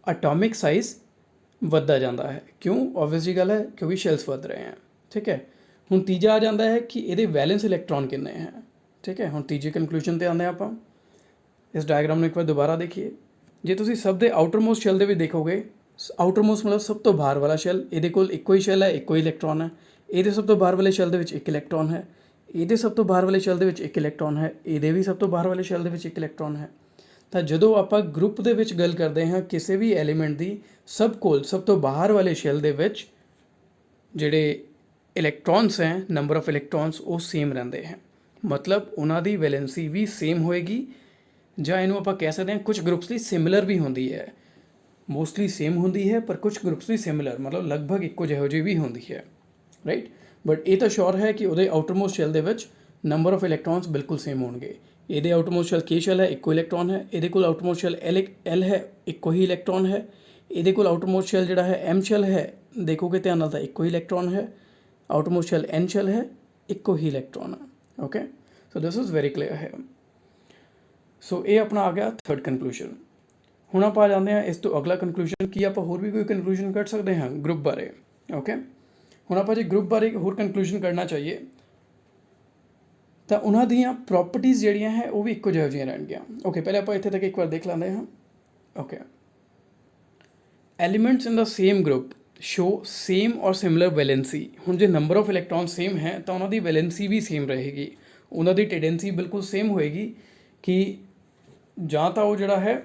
अटोमिक साइज़ वधदा जाता है। क्यों? ऑब्वियस जी गल है क्योंकि शैल्स वध रहे हैं। ठीक है, हुण तीजा आ जाता है कि ये वैलेंस इलैक्ट्रॉन किन्ने हैं। ठीक है, हुण तीजे कनक्लूजन पर आते हैं आप। इस डायग्राम में एक बार दोबारा देखिए, जे तुसीं सब दे आउटरमोस्ट शैल दे विच देखोगे, आउटरमोस्ट मतलब सब तो बाहर वाला शैल, ये कोल इक्को ही शैल है, इक्को ही इलैक्ट्रॉन है। ये सब तो बाहर वाले शैल दे विच एक इलैक्ट्रॉन है, ਇਹਦੇ ਸਭ ਤੋਂ ਬਾਹਰ ਵਾਲੇ ਸ਼ੈਲ ਦੇ ਵਿੱਚ ਇੱਕ ਇਲੈਕਟ੍ਰੋਨ ਹੈ, ਇਹਦੇ ਵੀ ਸਭ ਤੋਂ ਬਾਹਰ ਵਾਲੇ ਸ਼ੈਲ ਦੇ ਵਿੱਚ ਇੱਕ ਇਲੈਕਟ੍ਰੋਨ ਹੈ। ਤਾਂ ਜਦੋਂ ਆਪਾਂ ਗਰੁੱਪ ਦੇ ਵਿੱਚ ਗੱਲ ਕਰਦੇ ਹਾਂ ਕਿਸੇ ਵੀ ਐਲੀਮੈਂਟ ਦੀ, ਸਭ ਕੋਲ ਸਭ ਤੋਂ ਬਾਹਰ ਵਾਲੇ ਸ਼ੈਲ ਦੇ ਵਿੱਚ ਜਿਹੜੇ ਇਲੈਕਟ੍ਰੋਨਸ ਹੈ, ਨੰਬਰ ਆਫ ਇਲੈਕਟ੍ਰੋਨਸ ਉਹ ਸੇਮ ਰਹਿੰਦੇ ਹੈ, ਮਤਲਬ ਉਹਨਾਂ ਦੀ ਵੈਲੈਂਸੀ ਵੀ ਸੇਮ ਹੋਏਗੀ। ਜਾਂ ਇਹਨੂੰ ਆਪਾਂ ਕਹਿ ਸਕਦੇ ਹਾਂ ਕੁਝ ਗਰੁੱਪਸ ਲਈ ਸਿਮਿਲਰ ਵੀ ਹੁੰਦੀ ਹੈ, ਮੋਸਟਲੀ ਸੇਮ ਹੁੰਦੀ ਹੈ ਪਰ ਕੁਝ ਗਰੁੱਪਸ ਲਈ ਸਿਮਿਲਰ ਮਤਲਬ ਲਗਭਗ ਇੱਕੋ ਜਿਹੋ ਜਿਹੀ ਵੀ ਹੁੰਦੀ ਹੈ। ਰਾਈਟ, बट ये तो श्योर है कि वो आउटरमोस्ट शैल के नंबर ऑफ इलैक्ट्रॉन्स बिल्कुल सेम होंगे। ये आउटरमोस्ट शैल के शैल है, इक्को इलैक्ट्रॉन है, ये कोल आउटरमोस्ट शैल एल है, इक्को ही इलैक्ट्रॉन है, ये कोल आउटरमोस्ट शैल जिहड़ा है एम शैल है, देखोगे ध्यान नाल तां इक्को ही इलैक्ट्रॉन है, आउटरमोस्ट शैल एन शैल है, इक्को ही इलैक्ट्रॉन है। Okay, so this is very clear है। सो ये अपना आ गया थर्ड कनक्लूजन। हुण आपां आ जांदे हां इस तो अगला कनक्लूजन की आपां होर भी कोई कनक्लूजन कढ सकते हैं ग्रुप बारे। ओके, ਹੁਣ ਆਪਾਂ ਜੇ ਗਰੁੱਪ ਬਾਰੇ ਇੱਕ ਹੋਰ ਕਨਕਲੂਜਨ ਕਰਨਾ ਚਾਹੀਏ ਤਾਂ ਉਹਨਾਂ ਦੀਆਂ ਪ੍ਰੋਪਰਟੀਜ਼ ਜਿਹੜੀਆਂ ਹੈ ਉਹ ਵੀ ਇੱਕੋ ਜਿਹੀਆਂ ਰਹਿਣਗੀਆਂ। ਓਕੇ, ਪਹਿਲੇ ਆਪਾਂ ਇੱਥੇ ਤੱਕ ਇੱਕ ਵਾਰ ਦੇਖ ਲੈਂਦੇ ਹਾਂ। ਓਕੇ, ਐਲੀਮੈਂਟਸ ਇਨ ਦਾ ਸੇਮ ਗਰੁੱਪ ਸ਼ੋ ਸੇਮ ਔਰ ਸਿਮਿਲਰ ਵੈਲੈਂਸੀ। ਹੁਣ ਜੇ ਨੰਬਰ ਆਫ ਇਲੈਕਟ੍ਰॉन ਸੇਮ ਹੈ ਤਾਂ ਉਹਨਾਂ ਦੀ ਵੈਲੈਂਸੀ ਵੀ ਸੇਮ ਰਹੇਗੀ, ਉਹਨਾਂ ਦੀ ਟੈਂਡੈਂਸੀ ਬਿਲਕੁਲ ਸੇਮ ਹੋਏਗੀ ਕਿ ਜਾਂ ਤਾਂ ਉਹ ਜਿਹੜਾ ਹੈ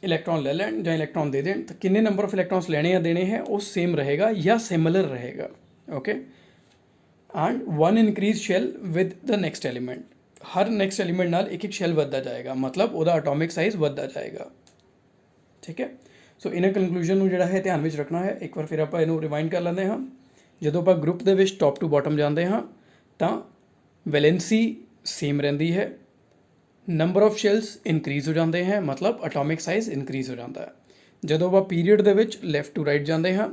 इलैक्ट्रॉन ले लैन ਜਾਂ इलैक्ट्रॉन दे दें, तो किन्ने नंबर ऑफ इलैक्ट्रॉन्स लेने या देने हैं वो सेम रहेगा या सिमिलर रहेगा। Okay, and one increase shell with the next element, हर नैक्सट एलीमेंट नाल एक एक शैल वधदा जाएगा, मतलब ਉਹਦਾ एटॉमिक साइज वधदा जाएगा। ठीक है, सो इन्हें कंक्लूजन ਨੂੰ ਜਿਹੜਾ ਹੈ ਧਿਆਨ ਵਿੱਚ ਰੱਖਣਾ ਹੈ। ਇੱਕ ਵਾਰ ਫਿਰ ਆਪਾਂ ਇਹਨੂੰ ਰਿਵਾਈਂਡ ਕਰ ਲੈਂਦੇ ਹਾਂ। ਜਦੋਂ ਆਪਾਂ ਗਰੁੱਪ ਦੇ ਵਿੱਚ ਟੌਪ ਟੂ ਬਾਟਮ ਜਾਂਦੇ ਹਾਂ ਤਾਂ ਵੈਲੈਂਸੀ ਸੇਮ ਰਹਿੰਦੀ ਹੈ, ਨੰਬਰ ਆਫ ਸ਼ੈਲਸ ਇਨਕਰੀਜ਼ ਹੋ ਜਾਂਦੇ हैं, मतलब एटॉमिक साइज ਇਨਕਰੀਜ਼ ਹੋ ਜਾਂਦਾ ਹੈ। ਜਦੋਂ ਆਪਾਂ ਪੀਰੀਅਡ ਦੇ ਵਿੱਚ ਲੈਫਟ ਟੂ ਰਾਈਟ ਜਾਂਦੇ ਹਾਂ,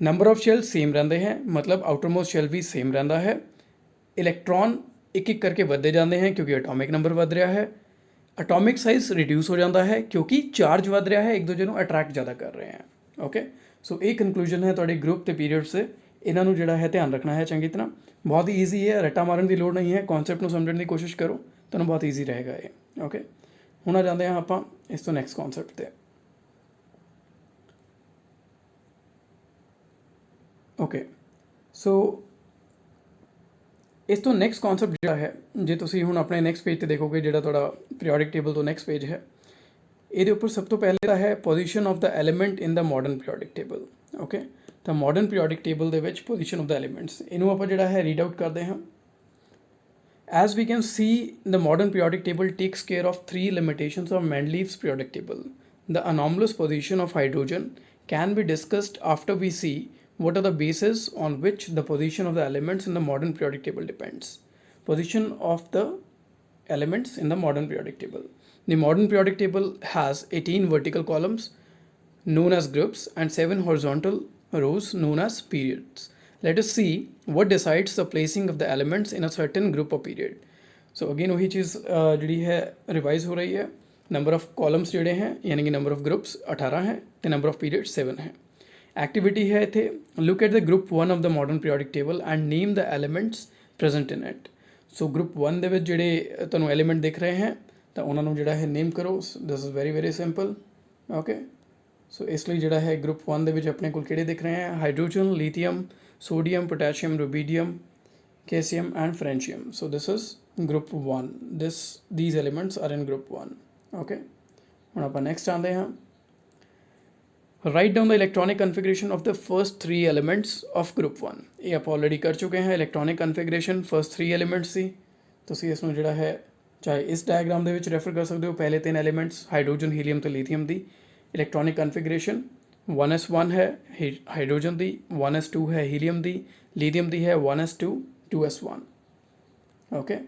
ਨੰਬਰ ਆਫ ਸ਼ੈਲ ਸੇਮ ਰਹਿੰਦੇ हैं, मतलब ਆਊਟਰਮੋਸਟ ਸ਼ੈਲ ਵੀ ਸੇਮ ਰਹਿੰਦਾ ਹੈ। ਇਲੈਕਟ੍ਰॉन ਇੱਕ ਇੱਕ ਕਰਕੇ ਵੱਧਦੇ ਜਾਂਦੇ हैं क्योंकि एटॉमिक नंबर ਵੱਧ ਰਿਹਾ ਹੈ। एटॉमिक साइज रिड्यूस हो जाता है क्योंकि चार्ज वध रहा है, एक दूजे को अट्रैक्ट ज़्यादा कर रहे हैं। ओके, सो ये कंक्लूजन है थोड़े ग्रुप तो पीरियड से, इन्हों जोड़ा है ध्यान रखना है चंगी तरह। बहुत ही ईजी है, रट्टा मारन की लोड़ नहीं है, कॉन्सैप्ट को समझने की कोशिश करो तो बहुत ईजी रहेगा ये। ओके, हुण आ जाते हैं आप इस तो नैक्सट कॉन्सैप्ट पर। ओके, सो इस तो नैक्सट कॉन्सैप्ट जो है, जे तुसीं हुण अपने नैक्सट पेज पर देखोगे जो थोड़ा पीरियोडिक टेबल तो नैक्सट पेज है, ये उपर सब तो पहले का है position of the element in the modern periodic table. Okay, तो मॉडर्न पीरियोडिक टेबल के पोजीशन ऑफ द एलीमेंट्स इनू आप जो है रीड आउट करते हैं। As we can see the modern periodic table takes care of 3 limitations of Mendeleev's periodic table. The anomalous position of hydrogen can be discussed after we see what are the bases on which the position of the elements in the modern periodic table depends. Position of the elements in the modern periodic table. The modern periodic table has 18 vertical columns known as groups and 7 horizontal rows known as periods. Let us see what decides the placing of the elements in a certain group or period. So again वही चीज़ जी है रिवाइज हो रही है। नंबर ऑफ कॉलम्स जोड़े हैं यानी कि नंबर ऑफ ग्रुप्स 18 हैं तो नंबर ऑफ पीरियड 7 हैं। एक्टिविटी है इतने look at the group 1 of the modern periodic table and name the elements present in it. So group 1 ਦੇ ਵਿੱਚ ਜਿਹੜੇ ਤੁਹਾਨੂੰ एलिमेंट दिख रहे हैं ਤਾਂ ਉਹਨਾਂ ਨੂੰ ਜਿਹੜਾ ਹੈ नेम करो। This is very simple. Okay, so इस लिए ਜਿਹੜਾ है ग्रुप 1 ਦੇ ਵਿੱਚ ਆਪਣੇ ਕੋਲ ਕਿਹੜੇ दिख रहे हैं? Hydrogen, lithium, sodium, potassium, rubidium, caesium and francium. So this is group 1। these elements are in group 1। Okay, ਹੁਣ ਆਪਾਂ नेक्स्ट आते हैं। Write down the electronic configuration of the first 3 elements of group 1। ये आप ऑलरेडी कर चुके हैं। इलैक्ट्रॉनिक कन्फिगरेशन फर्स्ट 3 एलिमेंट्स सी तुसीं इसनूं जिहड़ा है चाहे इस डायग्राम दे विच रेफर कर सकते हो। पहले 3 एलिमेंट्स हाइड्रोजन, हीलियम तो लिथियम दी इलैक्ट्रॉनिक कन्फिगरेशन 1s1 है हाइड्रोजन दी, 1s2 है हीलियम दी, लिथियम दी है 1s2 2s1। ओके,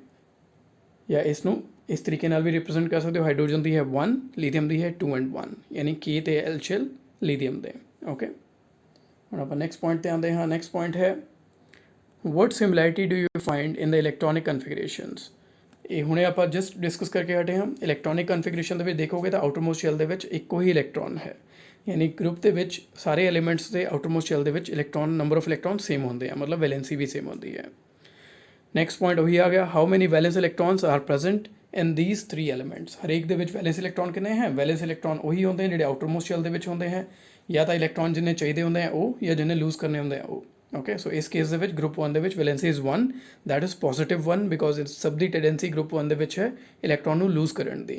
या इसनूं इस तरीके नाल भी रिप्रजेंट कर सकते हो। हाइड्रोजन दी है 1, लिथियम दी है 2 and 1 यानी के ते एल शेल लिथियम दे। ओके, ਹੁਣ ਆਪਾਂ ਨੈਕਸਟ ਪੁਆਇੰਟ ਤੇ ਆਉਂਦੇ ਹਾਂ। ਨੈਕਸਟ ਪੁਆਇੰਟ ਹੈ what similarity do you find in the electronic configurations। ਇਹ ਹੁਣੇ ਆਪਾਂ ਜਸਟ ਡਿਸਕਸ ਕਰਕੇ ਹਟੇ ਹਾਂ। ਇਲੈਕਟ੍ਰੋਨਿਕ ਕਨਫੀਗਰੇਸ਼ਨ ਦੇ ਵਿੱਚ ਦੇਖੋਗੇ ਤਾਂ ਆਊਟਰਮੋਸਟ ਸ਼ੈਲ ਦੇ ਵਿੱਚ ਇੱਕੋ ਹੀ ਇਲੈਕਟ੍ਰੋਨ ਹੈ, ਯਾਨੀ ਗਰੁੱਪ ਦੇ ਵਿੱਚ ਸਾਰੇ ਐਲੀਮੈਂਟਸ ਦੇ ਆਊਟਰਮੋਸਟ ਸ਼ੈਲ ਦੇ ਵਿੱਚ electron number of electron same ਹੁੰਦੇ ਆ, मतलब ਵੈਲੈਂਸੀ ਵੀ ਸੇਮ ਹੁੰਦੀ ਹੈ। ਨੈਕਸਟ ਪੁਆਇੰਟ ਉਹੀ ਆ ਗਿਆ, how many valence electrons are present in these 3 elements. हरेक दे विच वैलेंस इलैक्ट्रॉन कितने हैं? वैलेंस इलैक्ट्रॉन वही होंगे हैं जो आउटरमोस्ट शेल दे विच होंगे हैं, या तो इलैक्ट्रॉन जिन्हें चाहिए होंगे हैं वो, या जिन्हें लूज करने होंगे हैं वो। ओके, सो इस case they which group 1 they which valency is 1, that is positive 1 because it's सब दी टेंडेंसी ग्रुप 1 दे विच है इलैक्ट्रॉन नूं लूज करन दी।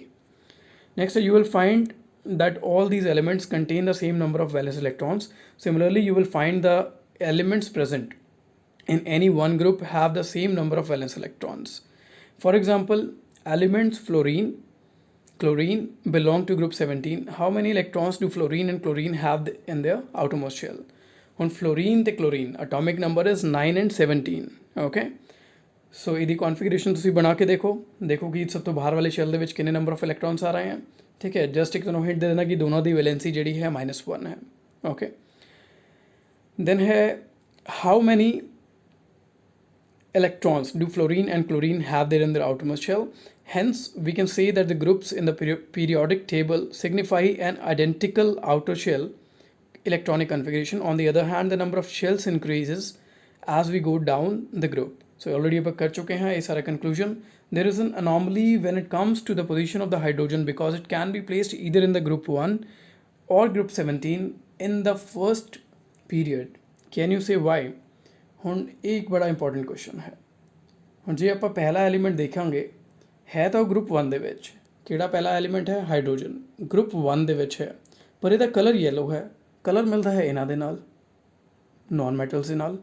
Next you will find that all these elements contain the same number of valence electrons. Similarly, you will find the elements present in any one group have the same number of valence electrons. For example, elements fluorine, chlorine belong to group 17. How many electrons do fluorine and chlorine have in their outermost shell? On fluorine ਤੇ chlorine atomic number is 9 and 17. Okay, so ਇਹਦੀ configuration ਤੁਸੀਂ ਬਣਾ ਕੇ ਦੇਖੋ ਕਿ ਸਭ ਤੋਂ ਬਾਹਰ ਵਾਲੇ ਸ਼ੈਲ ਦੇ ਵਿੱਚ ਕਿੰਨੇ ਨੰਬਰ ਆਫ ਇਲੈਕਟ੍ਰॉन्स ਆ ਰਹੇ हैं। ठीक है, जस्ट एक ਤੁਹਾਨੂੰ हिंट दे देना कि दोनों की वैलेंसी जी है -1 है। ओके, देन है how many electrons do fluorine and chlorine have there in their outermost shell. Hence we can say that the groups in the periodic table signify an identical outer shell electronic configuration. On the other hand, the number of shells increases as we go down the group. So already अब कर चुके हैं ये सारा conclusion. There is an anomaly when it comes to the position of the hydrogen because it can be placed either in the group 1 or group 17 in the first period. Can you say why? ਹੁਣ एक बड़ा इंपॉर्टेंट क्वेश्चन है। ਹੁਣ ਜੇ ਆਪਾਂ ਪਹਿਲਾ ਐਲੀਮੈਂਟ ਦੇਖਾਂਗੇ ਹੈ ਤਾਂ ਉਹ ਗਰੁੱਪ 1 ਦੇ ਵਿੱਚ। ਕਿਹੜਾ ਪਹਿਲਾ ਐਲੀਮੈਂਟ ਹੈ? ਹਾਈਡਰੋਜਨ, ਗਰੁੱਪ 1 ਦੇ ਵਿੱਚ ਹੈ, ਪਰ ਇਹਦਾ ਕਲਰ ਯੈਲੋ ਹੈ। ਕਲਰ ਮਿਲਦਾ ਹੈ ਇਹਨਾਂ ਦੇ ਨਾਲ, ਨੌਨ ਮੈਟਲਸ ਦੇ ਨਾਲ।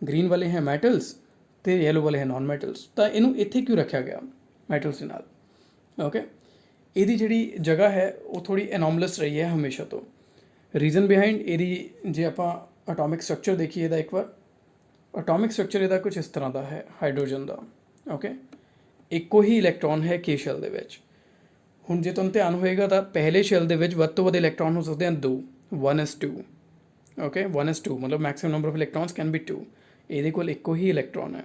ग्रीन वाले हैं मैटल्स तो येलो वाले हैं नॉन मैटल्स। तो इनू इत्थे क्यों रखा गया मैटल्स के नाल। ओके, ਇਹਦੀ ਜਿਹੜੀ ਜਗ੍ਹਾ ਹੈ ਉਹ ਥੋੜੀ ਐਨੋਮਲਸ ਰਹੀ ਹੈ ਹਮੇਸ਼ਾ ਤੋਂ। ਰੀਜ਼ਨ ਬਿਹਾਈਂਡ ਇਹਦੀ ਜੇ ਆਪਾਂ ਐਟੋਮਿਕ ਸਟਰਕਚਰ ਦੇਖੀਏ ਇਹਦਾ ਇੱਕ ਵਾਰ, ਐਟੋਮਿਕ ਸਟਰਕਚਰ ਇਹਦਾ ਕੁਝ ਇਸ ਤਰ੍ਹਾਂ ਦਾ ਹੈ ਹਾਈਡਰੋਜਨ ਦਾ। ਓਕੇ, ਇੱਕੋ ਹੀ ਇਲੈਕਟ੍ਰੋਨ ਹੈ ਕੇ ਸ਼ੈਲ ਦੇ ਵਿੱਚ। ਹੁਣ ਜੇ ਤੁਹਾਨੂੰ ਧਿਆਨ ਹੋਏਗਾ ਤਾਂ ਪਹਿਲੇ ਸ਼ੈਲ ਦੇ ਵਿੱਚ ਵੱਧ ਤੋਂ ਵੱਧ ਇਲੈਕਟ੍ਰੋਨ ਹੋ ਸਕਦੇ ਹਨ 2, 1s2। ਓਕੇ, 1s2 ਮਤਲਬ maximum number of electrons can be 2। ਇਹਦੇ ਕੋਲ ਇੱਕੋ ਹੀ ਇਲੈਕਟ੍ਰੋਨ ਹੈ।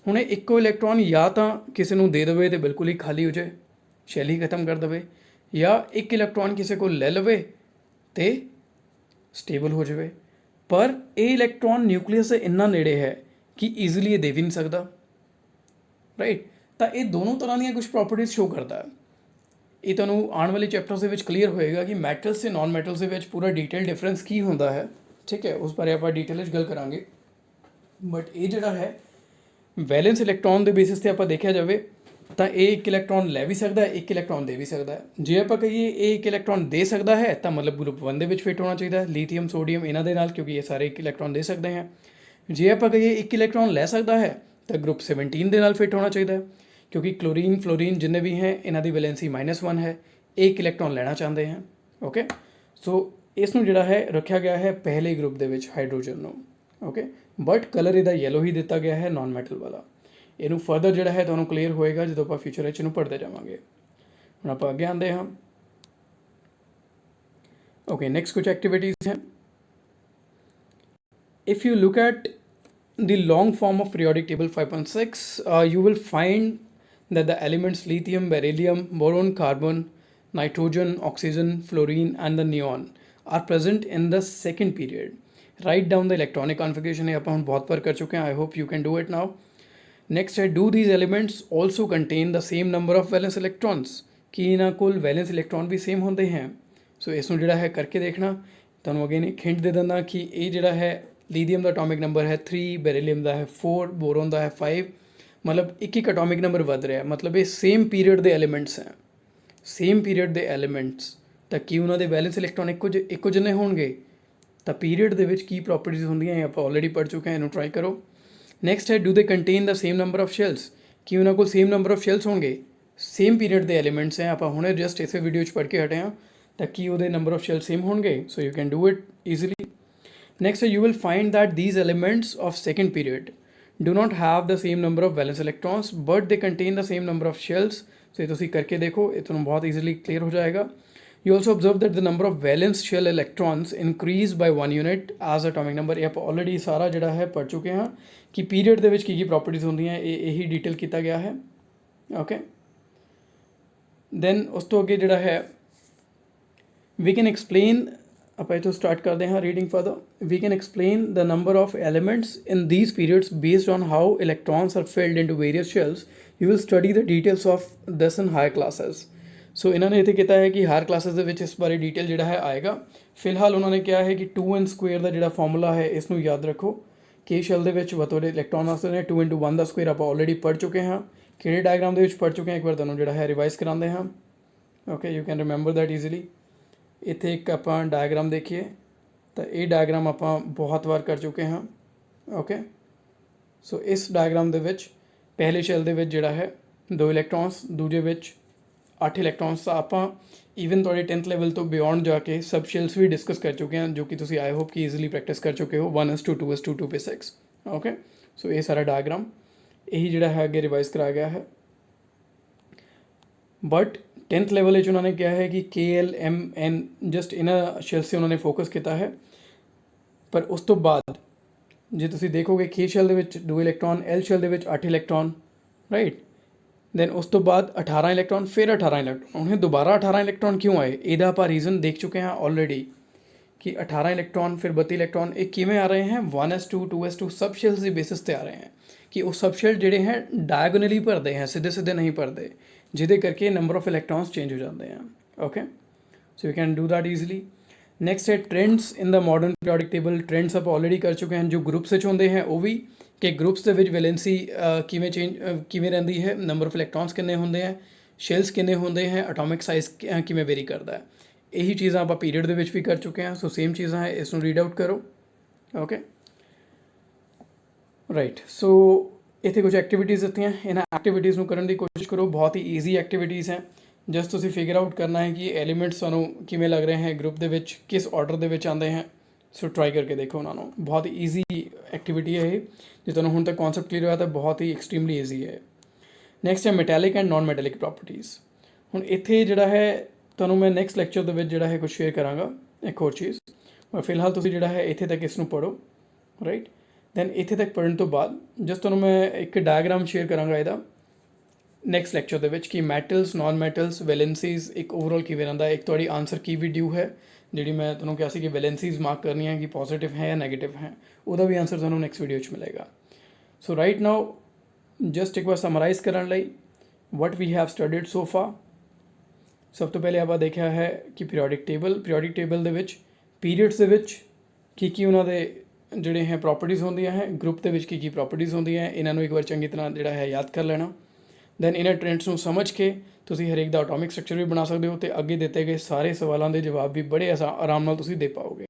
ਹੁਣ ਇਹ ਇੱਕੋ ਇਲੈਕਟ੍ਰੋਨ ਜਾਂ ਤਾਂ ਕਿਸੇ ਨੂੰ ਦੇ ਦੇਵੇ ਤੇ ਬਿਲਕੁਲ ਹੀ ਖਾਲੀ ਹੋ ਜਾਏ, ਸ਼ੈਲ ਹੀ ਖਤਮ ਕਰ ਦੇਵੇ, ਜਾਂ ਇੱਕ ਇਲੈਕਟ੍ਰੋਨ ਕਿਸੇ ਕੋਲ ਲੈ ਲਵੇ ਤੇ ਸਟੇਬਲ ਹੋ ਜਾਵੇ। ਪਰ ਇਹ ਇਲੈਕਟ੍ਰੋਨ ਨਿਊਕਲੀਅਸ ਦੇ ਇੰਨਾ ਨੇੜੇ ਹੈ ਕਿ ਈਜ਼ੀਲੀ ਇਹ ਦੇ ਵੀ ਨਹੀਂ ਸਕਦਾ, ਰਾਈਟ। ਤਾਂ ਇਹ ਦੋਨੋਂ ਤਰ੍ਹਾਂ ਦੀਆਂ ਕੁਝ ਪ੍ਰੋਪਰਟੀਜ਼ ਸ਼ੋ ਕਰਦਾ ਹੈ। ਇਹ ਤੁਹਾਨੂੰ ਆਉਣ ਵਾਲੇ ਚੈਪਟਰਸ ਦੇ ਵਿੱਚ ਕਲੀਅਰ ਹੋਏਗਾ ਕਿ ਮੈਟਲਸ ਤੇ ਨਾਨ ਮੈਟਲਸ ਦੇ ਵਿੱਚ ਪੂਰਾ ਡਿਟੇਲ ਡਿਫਰੈਂਸ ਕੀ ਹੁੰਦਾ ਹੈ, ਠੀਕ ਹੈ। ਉਸ ਬਾਰੇ ਆਪਾਂ ਡਿਟੇਲ ਵਿੱਚ ਗੱਲ ਕਰਾਂਗੇ। ਬਟ ਇਹ ਜਿਹੜਾ ਹੈ ਵੈਲੈਂਸ ਇਲੈਕਟ੍ਰੋਨ ਦੇ ਬੇਸਿਸ 'ਤੇ ਆਪਾਂ ਦੇਖਿਆ ਜਾਵੇ ਤਾਂ ਇਹ ਇੱਕ ਇਲੈਕਟ੍ਰੋਨ ਲੈ ਵੀ ਸਕਦਾ ਹੈ, ਇੱਕ ਇਲੈਕਟ੍ਰੋਨ ਦੇ ਵੀ ਸਕਦਾ ਹੈ। ਜੇ ਆਪਾਂ ਕਹੀਏ ਇਹ ਇੱਕ ਇਲੈਕਟ੍ਰੋਨ ਦੇ ਸਕਦਾ ਹੈ ਤਾਂ ਮਤਲਬ ਗਰੁੱਪ 1 ਦੇ ਵਿੱਚ ਫਿੱਟ ਹੋਣਾ ਚਾਹੀਦਾ, ਲੀਥੀਅਮ ਸੋਡੀਅਮ ਇਹਨਾਂ ਦੇ ਨਾਲ, ਕਿਉਂਕਿ ਇਹ ਸਾਰੇ ਇੱਕ ਇਲੈਕਟ੍ਰੋਨ ਦੇ ਸਕਦੇ हैं। ਜੇ ਆਪਾਂ ਕਹੀਏ ਇੱਕ ਇਲੈਕਟ੍ਰੋਨ ਲੈ ਸਕਦਾ ਹੈ ਤਾਂ ਗਰੁੱਪ 17 ਦੇ ਨਾਲ ਫਿੱਟ ਹੋਣਾ ਚਾਹੀਦਾ ਹੈ, ਕਿਉਂਕਿ ਕਲੋਰੀਨ ਫਲੋਰੀਨ ਜਿੰਨੇ ਵੀ ਹੈ ਇਹਨਾਂ ਦੀ ਵੈਲੈਂਸੀ -1 ਹੈ, ਇੱਕ ਇਲੈਕਟ੍ਰੋਨ ਲੈਣਾ ਚਾਹੁੰਦੇ हैं। ਓਕੇ, ਸੋ ਇਸ ਨੂੰ ਜਿਹੜਾ ਹੈ ਰੱਖਿਆ ਗਿਆ ਹੈ ਪਹਿਲੇ ਗਰੁੱਪ ਦੇ ਵਿੱਚ ਹਾਈਡਰੋਜਨ ਨੂੰ। ਓਕੇ, ਬਟ ਕਲਰ ਇਹਦਾ ਯੈਲੋ ਹੀ ਦਿੱਤਾ ਗਿਆ ਹੈ ਨਾਨ ਮੈਟਲ ਵਾਲਾ। ਇਹਨੂੰ ਫਰਦਰ ਜਿਹੜਾ ਹੈ ਤੁਹਾਨੂੰ ਕਲੀਅਰ ਹੋਏਗਾ ਜਦੋਂ ਆਪਾਂ ਫਿਊਚਰ ਵਿੱਚ ਇਹਨੂੰ ਪੜ੍ਹਦੇ ਜਾਵਾਂਗੇ। ਹੁਣ ਆਪਾਂ ਅੱਗੇ ਆਉਂਦੇ ਹਾਂ। ਓਕੇ, ਨੈਕਸਟ ਕੁਝ ਐਕਟੀਵਿਟੀਜ਼ हैं। If you look at the long form of periodic table 5.6, you will find that the elements lithium, beryllium, boron, carbon, nitrogen, oxygen, fluorine and the neon are present in the second period. Write down the electronic configuration. ये अपन बहुत बार कर चुके हैं। I hope you can do it now. Next है, do these elements also contain the same number of valence electrons? कि ਇਹਨਾਂ ਕੋਲ ਵੈਲੈਂਸ ਇਲੈਕਟ੍ਰੋਨ ਵੀ ਸੇਮ ਹੁੰਦੇ हैं। ਸੋ ਇਸ ਨੂੰ ਜਿਹੜਾ ਹੈ ਕਰਕੇ ਦੇਖਣਾ। ਤੁਹਾਨੂੰ ਅਗੇਨ ਇੱਕ ਹਿੰਟ ਦੇ ਦਿੰਦਾ ਕਿ ਇਹ ਜਿਹੜਾ ਹੈ ਲੀਥੀਅਮ ਦਾ ਅਟੋਮਿਕ ਨੰਬਰ ਹੈ 3, ਬੈਰੀਲੀਅਮ ਦਾ ਹੈ 4, ਬੋਰੋਨ ਦਾ ਹੈ 5, ਮਤਲਬ ਇੱਕ ਅਟੋਮਿਕ ਨੰਬਰ ਵੱਧ ਰਿਹਾ, ਮਤਲਬ ਇਹ ਸੇਮ ਪੀਰੀਅਡ ਦੇ ਐਲੀਮੈਂਟਸ ਹੈ। ਸੇਮ ਪੀਰੀਅਡ ਦੇ ਐਲੀਮੈਂਟਸ ਤਾਂ ਕੀ ਉਹਨਾਂ ਦੇ ਵੈਲੈਂਸ ਇਲੈਕਟ੍ਰੋਨ ਇੱਕੋ ਜਿਹੇ ਹੋਣਗੇ? ਤਾਂ ਪੀਰੀਅਡ ਦੇ ਵਿੱਚ ਕੀ ਪ੍ਰੋਪਰਟੀਜ਼ ਹੁੰਦੀਆਂ ਇਹ ਆਪਾਂ ਆਲਰੇਡੀ ਪੜ੍ਹ ਚੁੱਕੇ ਹਾਂ, ਇਹਨੂੰ ਟਰਾਈ ਕਰੋ। ਨੈਕਸਟ ਹੈ, do they contain the same number of shells? ਕੀ ਉਹਨਾਂ ਕੋਲ ਸੇਮ ਨੰਬਰ ਆਫ ਸ਼ੈਲਸ ਹੋਣਗੇ? ਸੇਮ ਪੀਰੀਅਡ ਦੇ ਐਲੀਮੈਂਟਸ ਹੈ, ਆਪਾਂ ਹੁਣੇ ਜਸਟ ਇਸੇ ਵੀਡੀਓ 'ਚ ਪੜ੍ਹ ਕੇ ਹਟੇ ਹਾਂ। ਤਾਂ ਕੀ ਉਹਦੇ ਨੰਬਰ ਆਫ ਸ਼ੈਲਸ ਸੇਮ ਹੋਣਗੇ? So you can do it easily. Next, you will find that these elements of second period do not have the same number of valence electrons, but they contain the same number of shells. So, ਤੁਸੀਂ करके देखो, ये ਤੁਹਾਨੂੰ बहुत easily clear हो जाएगा. You also observe that the number of valence shell electrons increase by 1 unit as atomic number. ਇਹ ਆਪਾਂ already ਸਾਰਾ ਜਿਹੜਾ ਹੈ ਪੜ੍ਹ ਚੁੱਕੇ ਹਾਂ ਕਿ period ਦੇ ਵਿੱਚ ਕੀ properties ਹੁੰਦੀਆਂ, ਇਹੀ detail ਕੀਤਾ ਗਿਆ ਹੈ। Okay. Then ਉਸ ਤੋਂ ਅੱਗੇ ਜਿਹੜਾ ਹੈ we can explain, ਆਪਾਂ ਇੱਥੋਂ ਸਟਾਰਟ ਕਰਦੇ ਹਾਂ reading further. We can explain the number of elements in these periods based on how electrons are filled into various shells. You will study the details of this in higher classes. So ਇਹਨਾਂ ਨੇ ਇੱਥੇ ਕੀਤਾ ਹੈ ਕਿ ਹਾਇਰ ਕਲਾਸਿਸ ਦੇ ਵਿੱਚ ਇਸ ਬਾਰੇ ਡਿਟੇਲ ਜਿਹੜਾ ਹੈ ਆਏਗਾ। ਫਿਲਹਾਲ ਉਹਨਾਂ ਨੇ ਕਿਹਾ ਹੈ ਕਿ 2n² ਦਾ ਜਿਹੜਾ ਫਾਰਮੂਲਾ ਹੈ ਇਸ ਨੂੰ ਯਾਦ ਰੱਖੋ। ਕੇ ਸ਼ੈਲ ਦੇ ਵਿੱਚ ਵੱਧ ਇਲੈਕਟ੍ਰੋਨ ਆਉਂਦੇ ਨੇ 2 × 1 ਦਾ ਸਕੁਏਅਰ ਆਪਾਂ ਆਲਰੇਡੀ ਪੜ੍ਹ ਚੁੱਕੇ ਹਾਂ। ਕਿਹੜੇ ਡਾਇਗਰਾਮ ਦੇ ਵਿੱਚ ਪੜ੍ਹ ਚੁੱਕੇ ਹਾਂ, ਇੱਕ ਵਾਰ ਤੁਹਾਨੂੰ ਜਿਹੜਾ ਹੈ ਰਿਵਾਈਜ਼ ਕਰਾਉਂਦੇ ਹਾਂ। Okay, you can remember that easily. ਇੱਥੇ ਇੱਕ ਆਪਾਂ ਡਾਇਗਰਾਮ ਦੇਖੀਏ ਤਾਂ ਇਹ ਡਾਇਗਰਾਮ ਆਪਾਂ ਬਹੁਤ ਵਾਰ ਕਰ ਚੁੱਕੇ ਹਾਂ। ਓਕੇ, ਸੋ ਇਸ ਡਾਇਗਰਾਮ ਦੇ ਵਿੱਚ ਪਹਿਲੇ ਸ਼ੈਲ ਦੇ ਵਿੱਚ ਜਿਹੜਾ ਹੈ 2 ਇਲੈਕਟ੍ਰੋਨਸ, ਦੂਜੇ ਵਿੱਚ 8 ਇਲੈਕਟ੍ਰੋਨਸ। ਤਾਂ ਆਪਾਂ ਈਵਨ ਤੁਹਾਡੇ 10th ਲੈਵਲ ਤੋਂ ਬਿਯੋਂਡ ਜਾ ਕੇ ਸਬ ਸ਼ੈਲਸ ਵੀ ਡਿਸਕਸ ਕਰ ਚੁੱਕੇ ਹਾਂ, ਜੋ ਕਿ ਤੁਸੀਂ ਆਈ ਹੋਪ ਕਿ ਈਜ਼ੀਲੀ ਪ੍ਰੈਕਟਿਸ ਕਰ ਚੁੱਕੇ ਹੋ 1s2 2s2 2p6। ਓਕੇ, ਸੋ ਇਹ ਸਾਰਾ ਡਾਇਗਰਾਮ ਇਹੀ ਜਿਹੜਾ ਹੈ ਅੱਗੇ ਰਿਵਾਈਜ਼ ਕਰਾਇਆ ਗਿਆ ਹੈ। ਬਟ 10th ਲੈਵਲ ਵਿੱਚ ਉਹਨਾਂ ਨੇ ਕਿਹਾ ਹੈ ਕਿ KLMN ਜਸਟ ਇਹਨਾਂ ਸ਼ੈਲਸ 'ਤੇ ਉਹਨਾਂ ਨੇ ਫੋਕਸ ਕੀਤਾ ਹੈ। ਪਰ ਉਸ ਤੋਂ ਬਾਅਦ ਜੇ ਤੁਸੀਂ ਦੇਖੋਗੇ ਕੇ ਸ਼ੈਲ ਦੇ ਵਿੱਚ 2 ਇਲੈਕਟ੍ਰੋਨ, ਐਲ ਸ਼ੈਲ ਦੇ ਵਿੱਚ 8 ਇਲੈਕਟ੍ਰੋਨ, ਰਾਈਟ। ਦੈਨ ਉਸ ਤੋਂ ਬਾਅਦ 18 ਇਲੈਕਟ੍ਰੋਨ, ਫਿਰ 18 ਇਲੈਕਟ੍ਰੋਨ। ਹੁਣ ਦੁਬਾਰਾ 18 ਇਲੈਕਟ੍ਰੋਨ ਕਿਉਂ ਆਏ? ਇਹਦਾ ਆਪਾਂ ਰੀਜ਼ਨ ਦੇਖ ਚੁੱਕੇ ਹਾਂ ਆਲਰੇਡੀ ਕਿ 18 ਇਲੈਕਟ੍ਰੋਨ ਫਿਰ 32 ਇਲੈਕਟ੍ਰੋਨ ਇਹ ਕਿਵੇਂ ਆ ਰਹੇ हैं? 1s2 2s2 ਸਬ ਸ਼ੈਲਸ ਦੀ ਬੇਸਿਸ 'ਤੇ ਆ ਰਹੇ हैं ਕਿ ਉਹ ਸਬ ਸ਼ੈਲ ਜਿਹੜੇ ਹੈ ਡਾਇਗੋਨਲੀ ਭਰਦੇ हैं, ਸਿੱਧੇ ਸਿੱਧੇ ਨਹੀਂ ਭਰਦੇ, ਜਿਹਦੇ ਕਰਕੇ ਨੰਬਰ ਆਫ ਇਲੈਕਟ੍ਰੋਨਸ ਚੇਂਜ ਹੋ ਜਾਂਦੇ हैं। Okay, so you can do that easily. Next ਹੈ ਟ੍ਰੈਂਡਸ ਇਨ ਦਾ ਮਾਡਰਨ ਪੀਰੀਓਡਿਕ ਟੇਬਲ। ਟ੍ਰੈਂਡਸ ਆਪਾਂ ਆਲਰੇਡੀ ਕਰ ਚੁੱਕੇ ਹਨ, ਜੋ ਗਰੁੱਪਸ ਵਿੱਚ ਹੁੰਦੇ हैं ਉਹ ਵੀ, ਕਿ ਗਰੁੱਪਸ ਦੇ ਵਿੱਚ ਵੈਲੈਂਸੀ ਕਿਵੇਂ ਰਹਿੰਦੀ ਹੈ, ਨੰਬਰ ਆਫ ਇਲੈਕਟ੍ਰੋਨਸ ਕਿੰਨੇ ਹੁੰਦੇ ਹੈ, ਸ਼ੈਲਸ ਕਿੰਨੇ ਹੁੰਦੇ हैं, ਅਟੋਮਿਕ ਸਾਈਜ਼ ਕਿਵੇਂ ਵੇਰੀ ਕਰਦਾ ਹੈ। ਇਹੀ ਚੀਜ਼ਾਂ ਆਪਾਂ ਪੀਰੀਅਡ ਦੇ ਵਿੱਚ ਵੀ ਕਰ ਚੁੱਕੇ ਹਾਂ। ਸੋ ਸੇਮ ਚੀਜ਼ਾਂ ਹੈ, ਇਸ ਨੂੰ ਰੀਡ ਆਊਟ ਕਰੋ। ਓਕੇ, ਰਾਈਟ ਸੋ ਇੱਥੇ ਕੁਝ ਐਕਟੀਵਿਟੀਜ਼ ਦਿੱਤੀਆਂ, ਇਹਨਾਂ ਐਕਟੀਵਿਟੀਜ਼ ਨੂੰ ਕਰਨ ਦੀ ਕੋਸ਼ਿਸ਼ ਕਰੋ। ਬਹੁਤ ਹੀ ਈਜ਼ੀ ਐਕਟੀਵਿਟੀਜ਼ ਹੈ। ਜਸਟ ਤੁਸੀਂ ਫਿਗਰ ਆਊਟ ਕਰਨਾ ਹੈ ਕਿ ਐਲੀਮੈਂਟਸ ਤੁਹਾਨੂੰ ਕਿਵੇਂ ਲੱਗ ਰਹੇ ਹੈ ਗਰੁੱਪ ਦੇ ਵਿੱਚ, ਕਿਸ ਆਰਡਰ ਦੇ ਵਿੱਚ ਆਉਂਦੇ ਹੈ। ਸੋ ਟਰਾਈ ਕਰਕੇ ਦੇਖੋ ਉਹਨਾਂ ਨੂੰ। ਬਹੁਤ ਹੀ ਈਜ਼ੀ ਐਕਟੀਵਿਟੀ ਹੈ ਇਹ। ਜੇ ਤੁਹਾਨੂੰ ਹੁਣ ਤੱਕ ਕਨਸੈਪਟ ਕਲੀਅਰ ਹੋਇਆ ਤਾਂ ਬਹੁਤ ਹੀ ਐਕਸਟ੍ਰੀਮਲੀ ਈਜ਼ੀ ਹੈ। ਨੈਕਸਟ ਹੈ metallic and naan metallic properties. ਹੁਣ ਇੱਥੇ ਜਿਹੜਾ ਹੈ ਤੁਹਾਨੂੰ ਮੈਂ ਨੈਕਸਟ ਲੈਕਚਰ ਦੇ ਵਿੱਚ ਜਿਹੜਾ ਹੈ ਕੁਝ ਸ਼ੇਅਰ ਕਰਾਂਗਾ ਇੱਕ ਹੋਰ ਚੀਜ਼, ਪਰ ਫਿਲਹਾਲ ਤੁਸੀਂ ਜਿਹੜਾ ਹੈ ਇੱਥੇ ਤੱਕ ਇਸ ਨੂੰ ਪੜ੍ਹੋ, ਰਾਈਟ। ਦੈਨ ਇੱਥੇ ਤੱਕ ਪੜ੍ਹਨ ਤੋਂ ਬਾਅਦ ਜਸਟ ਤੁਹਾਨੂੰ ਮੈਂ ਇੱਕ ਡਾਇਗਰਾਮ ਸ਼ੇਅਰ ਕਰਾਂਗਾ ਇਹਦਾ ਨੈਕਸਟ ਲੈਕਚਰ ਦੇ ਵਿੱਚ ਕਿ ਮੈਟਲਸ, ਨਾਨ ਮੈਟਲਸ, ਵੈਲੈਂਸੀਜ਼ ਇੱਕ ਓਵਰਆਲ ਕਿਵੇਂ ਰਹਿੰਦਾ। ਇੱਕ ਤੁਹਾਡੀ ਆਨਸਰ ਕੀ ਵੀ ਡਿਊ ਹੈ, ਜਿਹੜੀ ਮੈਂ ਤੁਹਾਨੂੰ ਕਿਹਾ ਸੀ ਕਿ ਵੈਲੈਂਸੀਜ਼ ਮਾਰਕ ਕਰਨੀਆਂ ਕਿ ਪੋਜ਼ੀਟਿਵ ਹੈ ਜਾਂ ਨੈਗੇਟਿਵ ਹੈ, ਉਹਦਾ ਵੀ ਆਨਸਰ ਤੁਹਾਨੂੰ ਨੈਕਸਟ ਵੀਡੀਓ 'ਚ ਮਿਲੇਗਾ। ਸੋ ਰਾਈਟ ਨਾਓ ਜਸਟ ਇੱਕ ਵਾਰ ਸਮਰਾਈਜ਼ ਕਰਨ ਲਈ what we have studied so far। ਸਭ ਤੋਂ ਪਹਿਲੇ ਆਪਾਂ ਦੇਖਿਆ ਹੈ ਕਿ ਪੀਰੀਓਡਿਕ ਟੇਬਲ ਦੇ ਵਿੱਚ ਪੀਰੀਅਡਸ ਦੇ ਵਿੱਚ ਕੀ ਉਹਨਾਂ ਦੇ ਜਿਹੜੇ ਹੈ ਪ੍ਰੋਪਰਟੀਜ਼ ਹੁੰਦੀਆਂ ਹੈ, ਗਰੁੱਪ ਦੇ ਵਿੱਚ ਕੀ ਪ੍ਰੋਪਰਟੀਜ਼ ਹੁੰਦੀਆਂ ਹੈ, ਇਹਨਾਂ ਨੂੰ ਇੱਕ ਵਾਰ ਚੰਗੀ ਤਰ੍ਹਾਂ ਜਿਹੜਾ ਹੈ ਯਾਦ ਕਰ ਲੈਣਾ। ਦੈਨ ਇਹਨਾਂ ਟ੍ਰੈਂਡਸ ਨੂੰ ਸਮਝ ਕੇ ਤੁਸੀਂ ਹਰੇਕ ਦਾ ਐਟੋਮਿਕ ਸਟਰਕਚਰ ਵੀ ਬਣਾ ਸਕਦੇ ਹੋ ਅਤੇ ਅੱਗੇ ਦਿੱਤੇ ਗਏ ਸਾਰੇ ਸਵਾਲਾਂ ਦੇ ਜਵਾਬ ਵੀ ਬੜੇ ਆਰਾਮ ਨਾਲ ਤੁਸੀਂ ਦੇ ਪਾਓਗੇ।